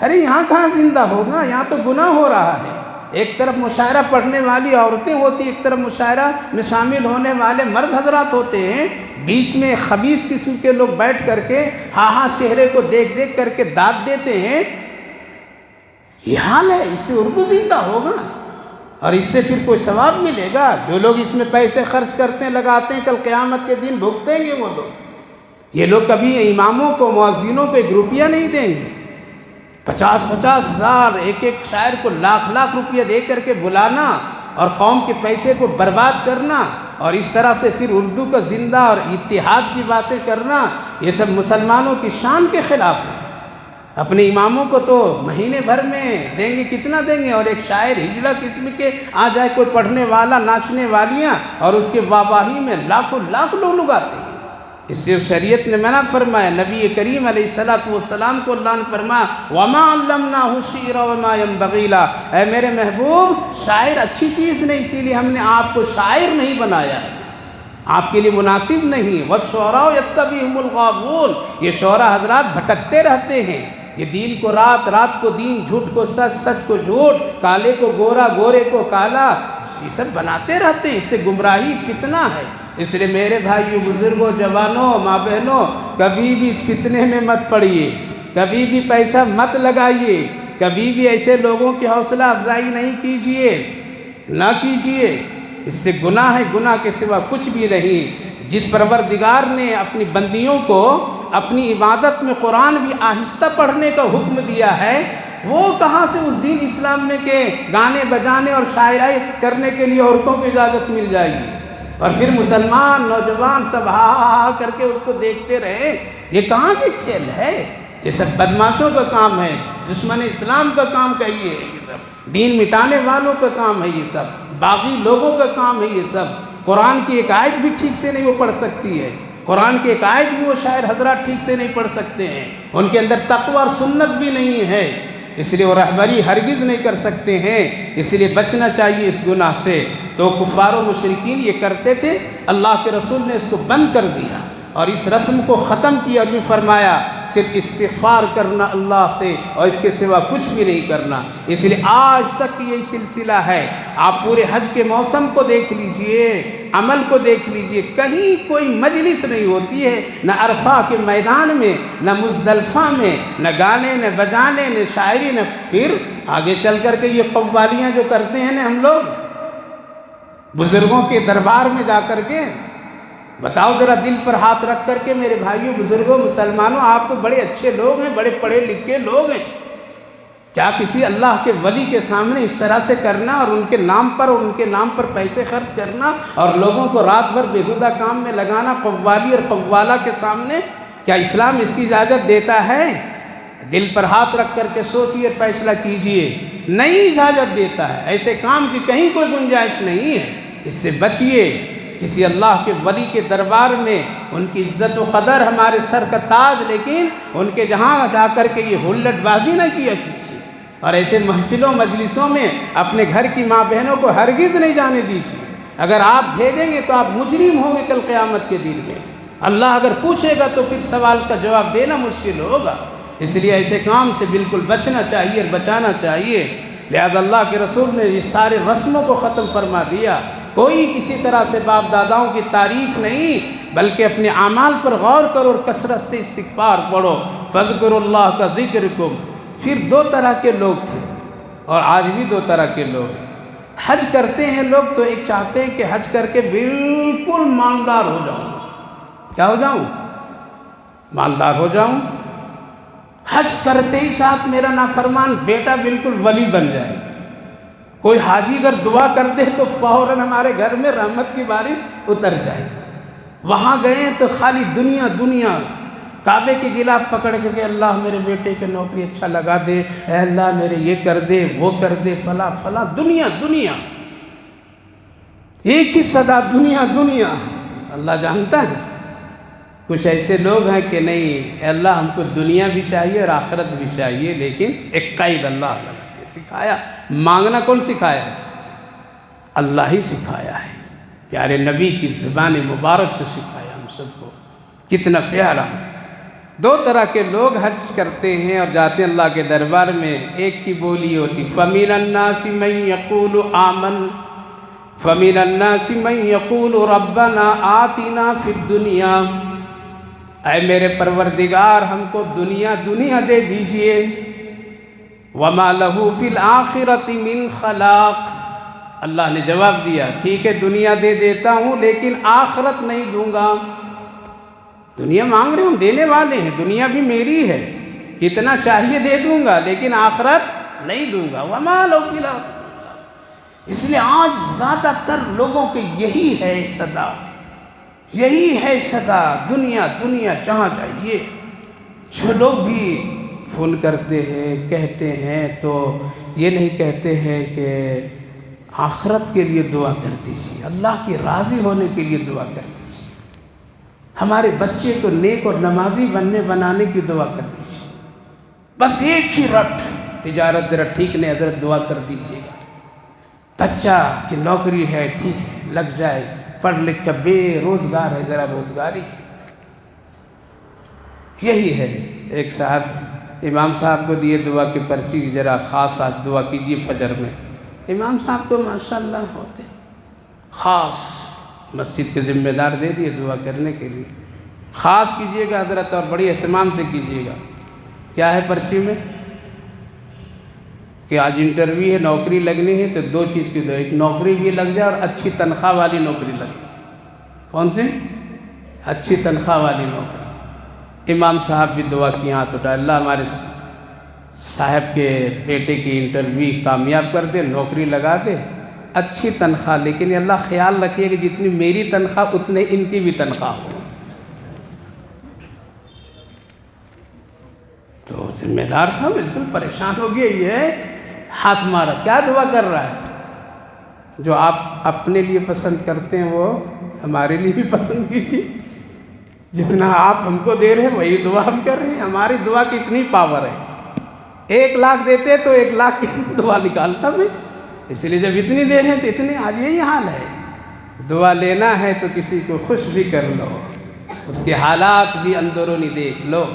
ارے یہاں کہاں زندہ ہوگا، یہاں تو گناہ ہو رہا ہے۔ ایک طرف مشاعرہ پڑھنے والی عورتیں ہوتی، ایک طرف مشاعرہ میں شامل ہونے والے مرد حضرات ہوتے ہیں، بیچ میں خبیث قسم کے لوگ بیٹھ کر کے ہاں چہرے کو دیکھ دیکھ کر کے داد دیتے ہیں۔ یہ حال ہے، اس سے اردو زندہ ہوگا اور اس سے پھر کوئی ثواب ملے گا؟ جو لوگ اس میں پیسے خرچ کرتے ہیں، لگاتے ہیں، کل قیامت کے دن بھگتیں گے وہ لوگ۔ یہ لوگ کبھی اماموں کو، مؤذنوں کو 1 روپیہ نہیں دیں گے۔ 50-50 ہزار ایک ایک شاعر کو لاکھ روپیہ دے کر کے بلانا اور قوم کے پیسے کو برباد کرنا، اور اس طرح سے پھر اردو کا زندہ اور اتحاد کی باتیں کرنا، یہ سب مسلمانوں کی شان کے خلاف ہے۔ اپنے اماموں کو تو مہینے بھر میں دیں گے، کتنا دیں گے؟ اور ایک شاعر ہجڑا قسم کے آ جائے، کوئی پڑھنے والا، ناچنے والیاں، اور اس کے واہواہی میں لاکھوں لوگ آتے ہیں۔ اس سے شریعت نے منع فرمایا۔ نبی کریم علیہ السلام کو اللہ نے فرمایا وَمَا عَلَّمْنَاهُ الشِّعْرَ وَمَا يَنبَغِي لَهُ، اے میرے محبوب، شاعر اچھی چیز نہیں، اسی لیے ہم نے آپ کو شاعر نہیں بنایا ہے، آپ کے لیے مناسب نہیں۔ وَالشُّعَرَاءُ يَتَّبِعُهُمُ الْغَاوُونَ، یہ شعراء حضرات بھٹکتے رہتے ہیں، یہ دین کو رات، رات کو دین، جھوٹ کو سچ، سچ کو جھوٹ، کالے کو گورا، گورے کو کالا، یہ سب بناتے رہتے ہیں۔ اس سے گمراہی، فتنہ ہے۔ اس لیے میرے بھائیو، بزرگوں، جوانوں، ماں بہنوں، کبھی بھی اس فتنے میں مت پڑیے، کبھی بھی پیسہ مت لگائیے، کبھی بھی ایسے لوگوں کی حوصلہ افزائی نہیں کیجیے، نہ کیجیے۔ اس سے گناہ ہے، گناہ کے سوا کچھ بھی نہیں۔ جس پروردگار نے اپنی بندیوں کو اپنی عبادت میں قرآن بھی آہستہ پڑھنے کا حکم دیا ہے، وہ کہاں سے اس دین اسلام میں کہ گانے بجانے اور شاعری کرنے کے لیے عورتوں کو اجازت مل جائے گی، اور پھر مسلمان نوجوان سب ہا کر کے اس کو دیکھتے رہے؟ یہ کہاں کے کھیل ہے؟ یہ سب بدماشوں کا کام ہے، دشمن اسلام کا کام کہیے، یہ سب دین مٹانے والوں کا کام ہے، یہ سب باغی لوگوں کا کام ہے۔ یہ سب قرآن کی ایک آیت بھی ٹھیک سے نہیں وہ پڑھ سکتی ہے، قرآن کی ایک آیت بھی وہ شاعر حضرات ٹھیک سے نہیں پڑھ سکتے ہیں، ان کے اندر تقوی اور سنت بھی نہیں ہے، اس لیے وہ رہبری ہرگز نہیں کر سکتے ہیں۔ اس لیے بچنا چاہیے اس گناہ سے۔ تو کفار و مشرکین یہ کرتے تھے، اللہ کے رسول نے اس کو بند کر دیا اور اس رسم کو ختم کیا، اور بھی فرمایا صرف استغفار کرنا اللہ سے، اور اس کے سوا کچھ بھی نہیں کرنا۔ اس لیے آج تک یہی سلسلہ ہے۔ آپ پورے حج کے موسم کو دیکھ لیجئے، عمل کو دیکھ لیجئے، کہیں کوئی مجلس نہیں ہوتی ہے، نہ عرفہ کے میدان میں، نہ مزدلفہ میں، نہ گانے، نہ بجانے، نہ شاعری، نہ پھر آگے چل کر کے یہ قوالیاں جو کرتے ہیں نا ہم لوگ بزرگوں کے دربار میں جا کر کے، بتاؤ ذرا دل پر ہاتھ رکھ کر کے میرے بھائیوں، بزرگوں، مسلمانوں، آپ تو بڑے اچھے لوگ ہیں، بڑے پڑھے لکھے لوگ ہیں، کیا کسی اللہ کے ولی کے سامنے اس طرح سے کرنا اور ان کے نام پر اور ان کے نام پر پیسے خرچ کرنا اور لوگوں کو رات بھر بیہودہ کام میں لگانا قوالی اور قوالہ کے سامنے، کیا اسلام اس کی اجازت دیتا ہے؟ دل پر ہاتھ رکھ کر کے سوچئے، فیصلہ کیجئے، نہیں اجازت دیتا ہے۔ ایسے کام کی کہیں کوئی گنجائش نہیں ہے، اس سے بچئے۔ کسی اللہ کے ولی کے دربار میں ان کی عزت و قدر ہمارے سر کا تاج، لیکن ان کے جہاں جا کر کے یہ ہلٹ بازی نہ کیا کیجیے، اور ایسے محفلوں مجلسوں میں اپنے گھر کی ماں بہنوں کو ہرگز نہیں جانے دیجیے۔ اگر آپ بھیجیں گے تو آپ مجرم ہوں گے کل قیامت کے دن میں، اللہ اگر پوچھے گا تو پھر سوال کا جواب دینا مشکل ہوگا۔ اس لیے ایسے کام سے بالکل بچنا چاہیے اور بچانا چاہیے۔ لہذا اللہ کے رسول نے یہ سارے رسموں کو ختم فرما دیا۔ کوئی کسی طرح سے باپ داداؤں کی تعریف نہیں، بلکہ اپنے اعمال پر غور کرو اور کثرت سے استغفار پڑھو۔ فذکروا اللہ کا ذکرکم۔ پھر 2 طرح کے لوگ تھے اور آج بھی 2 طرح کے لوگ ہیں۔ حج کرتے ہیں لوگ تو ایک چاہتے ہیں کہ حج کر کے بالکل مالدار ہو جاؤں۔ کیا ہو جاؤں؟ مالدار ہو جاؤں۔ حج کرتے ہی ساتھ میرا نافرمان بیٹا بالکل ولی بن جائے۔ کوئی حاجی اگر دعا کر دے تو فوراً ہمارے گھر میں رحمت کی بارش اتر جائے۔ وہاں گئے تو خالی دنیا دنیا، کعبے کے غلاف پکڑ کر کے اللہ میرے بیٹے کے نوکری اچھا لگا دے، اے اللہ میرے یہ کر دے وہ کر دے، فلاں فلاں، دنیا دنیا، ایک ہی صدا دنیا دنیا۔ اللہ جانتا ہے کچھ ایسے لوگ ہیں کہ نہیں، اے اللہ ہم کو دنیا بھی چاہیے اور آخرت بھی چاہیے، لیکن ایک قید اللہ لگا کے سکھایا۔ مانگنا کون سکھایا؟ اللہ ہی سکھایا ہے، پیارے نبی کی زبان مبارک سے سکھایا ہم سب کو۔ کتنا پیارا! دو طرح کے لوگ حج کرتے ہیں اور جاتے ہیں اللہ کے دربار میں۔ ایک کی بولی ہوتی فَمِنَ النَّاسِ مَن يَقُولُ آمَنَّ فَمِنَ النَّاسِ مَن يَقُولُ رَبَّنَا آتِنَا فِي الدُّنْيَا، اے میرے پروردگار ہم کو دنیا دنیا دے دیجئے، وَمَا لَهُ فِي الْآخِرَةِ مِنْ خَلَاقٍ، اللہ نے جواب دیا ٹھیک ہے دنیا دے دیتا ہوں لیکن آخرت نہیں دوں گا۔ دنیا مانگ رہے ہم دینے والے ہیں، دنیا بھی میری ہے، کتنا چاہیے دے دوں گا لیکن آخرت نہیں دوں گا۔ وَمَا لَهُ فِي الْآخِرَةِ، اس لیے آج زیادہ تر لوگوں کے یہی ہے صدا، یہی ہے صدا، دنیا دنیا جہاں جائیے۔ جو لوگ بھی فون کرتے ہیں کہتے ہیں تو یہ نہیں کہتے ہیں کہ آخرت کے لیے دعا کر دیجیے، اللہ کی راضی ہونے کے لیے دعا کر دیجیے، ہمارے بچے کو نیک اور نمازی بنانے کی دعا کر دیجیے۔ بس ایک ہی رٹ، تجارت ذرا ٹھیک نہیں حضرت دعا کر دیجیے گا، بچہ کی نوکری ہے ٹھیک ہے لگ جائے، پڑھ لکھ کر بے روزگار ہے ذرا روزگاری کی۔ یہی ہے۔ ایک صاحب امام صاحب کو دیے دعا کی پرچی، ذرا خاص آج دعا کیجیے فجر میں۔ امام صاحب تو ماشاءاللہ ہوتے، خاص مسجد کے ذمہ دار دے دیے دعا کرنے کے لیے، خاص کیجیے گا حضرت اور بڑی اہتمام سے کیجیے گا۔ کیا ہے پرچی میں کہ آج انٹرویو ہے، نوکری لگنی ہے تو دو چیز کی دو، ایک نوکری بھی لگ جائے اور اچھی تنخواہ والی نوکری لگے۔ کون سی؟ اچھی تنخواہ والی نوکری۔ امام صاحب بھی دعا کی ہاتھ اٹھائے، اللہ ہمارے صاحب کے بیٹے کی انٹرویو کامیاب کر دے، نوکری لگا دے، اچھی تنخواہ، لیکن اللہ خیال رکھیے کہ جتنی میری تنخواہ اتنے ان کی بھی تنخواہ ہو۔ تو ذمہ دار تھا، بالکل پریشان ہو گیا، یہ ہاتھ مارا، کیا دعا کر رہا ہے؟ جو آپ اپنے لیے پسند کرتے ہیں وہ ہمارے لیے بھی پسند کیجیے، جتنا آپ ہم کو دے رہے ہیں وہی دعا ہم کر رہے ہیں۔ ہماری دعا کی اتنی پاور ہے، 1 لاکھ دیتے تو 1 لاکھ کی دعا نکالتا میں، اس لیے جب اتنی دے رہے ہیں تو اتنی، آج یہی حال ہے۔ دعا لینا ہے تو کسی کو خوش بھی کر لو، اس کے حالات بھی اندرونی دیکھ لو۔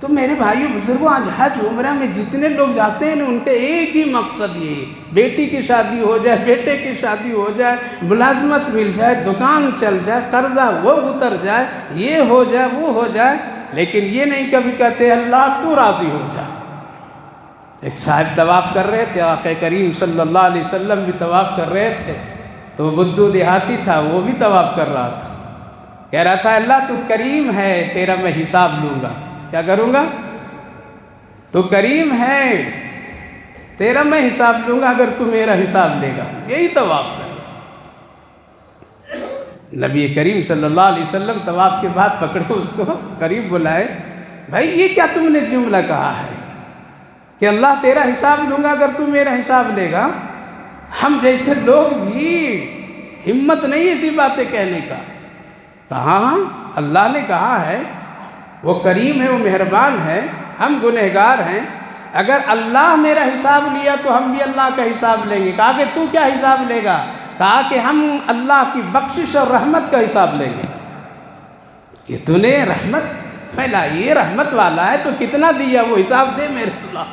تو میرے بھائیو بزرگوں، آج حج عمرہ میں جتنے لوگ جاتے ہیں ان کا ایک ہی مقصد یہ ہے، بیٹی کی شادی ہو جائے، بیٹے کی شادی ہو جائے، ملازمت مل جائے، دکان چل جائے، قرضہ وہ اتر جائے، یہ ہو جائے وہ ہو جائے، لیکن یہ نہیں کبھی کہتے اللہ تو راضی ہو جائے۔ ایک صاحب طواف کر رہے تھے، آقا کریم صلی اللہ علیہ وسلم بھی طواف کر رہے تھے، تو بدو دیہاتی تھا، وہ بھی طواف کر رہا تھا، کہہ رہا تھا اللہ تو کریم ہے، تیرا میں حساب لوں گا۔ کیا کروں گا؟ تو کریم ہے، تیرا میں حساب لوں گا اگر تو میرا حساب لے گا۔ یہی طواف کر نبی کریم صلی اللہ علیہ وسلم طواف کے بعد پکڑے اس کو قریب بلائے، بھائی یہ کیا تم نے جملہ کہا ہے کہ اللہ تیرا حساب لوں گا اگر تو میرا حساب لے گا؟ ہم جیسے لوگ بھی ہمت نہیں ایسی باتیں کہنے کا۔ کہاں اللہ نے کہا ہے وہ کریم ہے، وہ مہربان ہے، ہم گنہگار ہیں، اگر اللہ میرا حساب لیا تو ہم بھی اللہ کا حساب لیں گے۔ کہا کہ تو کیا حساب لے گا؟ کہا کہ ہم اللہ کی بخشش اور رحمت کا حساب لیں گے، کہ تو نے رحمت پھیلائی ہے، رحمت والا ہے تو کتنا دیا وہ حساب دے میرے اللہ۔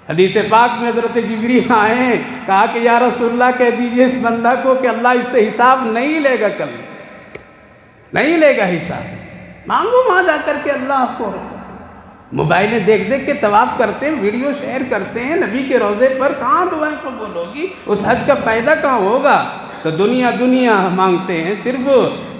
حدیث پاک میں حضرت جبریل آئے ہیں، کہا کہ یا رسول اللہ کہہ دیجئے اس بندہ کو کہ اللہ اس سے حساب نہیں لے گا، کل نہیں لے گا حساب۔ مانگو وہاں جا کر کے اللہ کو۔ موبائلیں دیکھ دیکھ کے طواف کرتے ہیں، ویڈیو شیئر کرتے ہیں نبی کے روضے پر، کہاں دعائیں قبول ہوگی؟ اس حج کا فائدہ کہاں ہوگا؟ تو دنیا دنیا مانگتے ہیں صرف،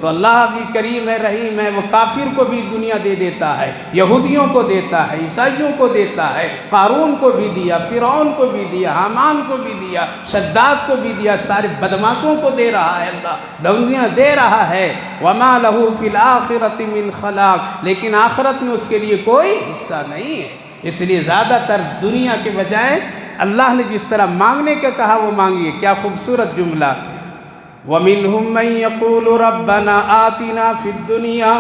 تو اللہ بھی کریم ہے، رحیم ہے، وہ کافر کو بھی دنیا دے دیتا ہے، یہودیوں کو دیتا ہے، عیسائیوں کو دیتا ہے، قارون کو بھی دیا، فرعون کو بھی دیا، حامان کو بھی دیا، شداد کو بھی دیا، سارے بدماشوں کو دے رہا ہے اللہ، دنیا دے رہا ہے۔ وما لہ فی الآخرۃ من خلاق، لیکن آخرت میں اس کے لیے کوئی حصہ نہیں ہے۔ اس لیے زیادہ تر دنیا کے بجائے اللہ نے جس طرح مانگنے کا کہا وہ مانگیے۔ کیا خوبصورت جملہ، وَمِنْهُمْ مَنْ يَقُولُ رَبَّنَا آتِنَا فِي الدُّنْيَا،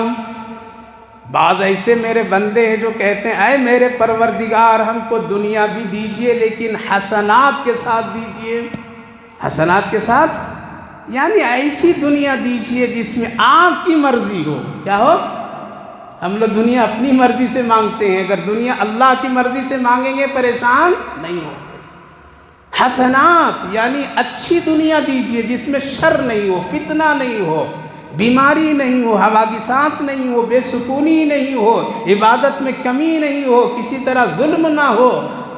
بعض ایسے میرے بندے ہیں جو کہتے ہیں اے میرے پروردگار ہم کو دنیا بھی دیجئے لیکن حسنات کے ساتھ دیجئے۔ حسنات کے ساتھ یعنی ایسی دنیا دیجئے جس میں آپ کی مرضی ہو۔ کیا ہو؟ ہم لوگ دنیا اپنی مرضی سے مانگتے ہیں، اگر دنیا اللہ کی مرضی سے مانگیں گے پریشان نہیں ہوں گے۔ حسنات یعنی اچھی دنیا دیجئے جس میں شر نہیں ہو، فتنہ نہیں ہو، بیماری نہیں ہو، حوادثات نہیں ہو، بے سکونی نہیں ہو، عبادت میں کمی نہیں ہو، کسی طرح ظلم نہ ہو۔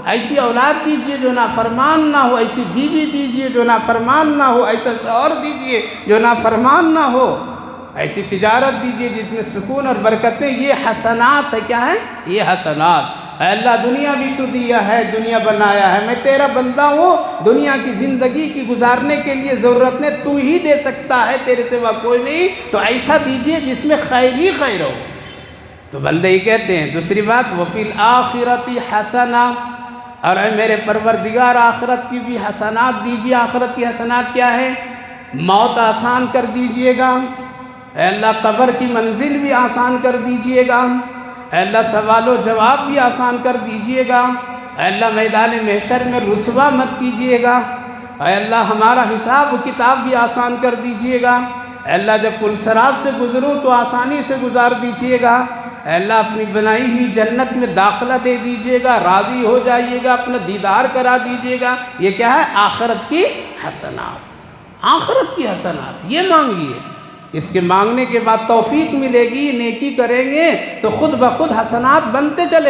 ایسی اولاد دیجئے جو نافرمان نہ ہو، ایسی بیوی دیجئے جو نافرمان نہ ہو، ایسا شوہر دیجئے جو نافرمان نہ ہو، ایسی تجارت دیجئے جس میں سکون اور برکتیں۔ یہ حسنات ہے۔ کیا ہے یہ حسنات؟ اے اللہ دنیا بھی تو دیا ہے، دنیا بنایا ہے، میں تیرا بندہ ہوں، دنیا کی زندگی کی گزارنے کے لیے ضرورت نے تو ہی دے سکتا ہے، تیرے سوا کوئی نہیں، تو ایسا دیجئے جس میں خیر ہی خیر ہو۔ تو بندے ہی کہتے ہیں۔ دوسری بات، وَفِي الْآخِرَةِ حَسَنَةٌ، اور اے میرے پروردگار آخرت کی بھی حسنات دیجئے۔ آخرت کی حسنات کیا ہے؟ موت آسان کر دیجئے گا، اے اللہ قبر کی منزل بھی آسان کر دیجئے گا، اے اللہ سوال و جواب بھی آسان کر دیجئے گا، اے اللہ میدان محشر میں رسوا مت کیجئے گا، اے اللہ ہمارا حساب و کتاب بھی آسان کر دیجئے گا، اے اللہ جب پل صراط سے گزروں تو آسانی سے گزار دیجئے گا، اے اللہ اپنی بنائی ہوئی جنت میں داخلہ دے دیجئے گا، راضی ہو جائیے گا، اپنا دیدار کرا دیجئے گا۔ یہ کیا ہے؟ آخرت کی حسنات۔ آخرت کی حسنات یہ مانگیے، اس کے مانگنے کے بعد توفیق ملے گی، نیکی کریں گے تو خود بخود حسنات بنتے چلے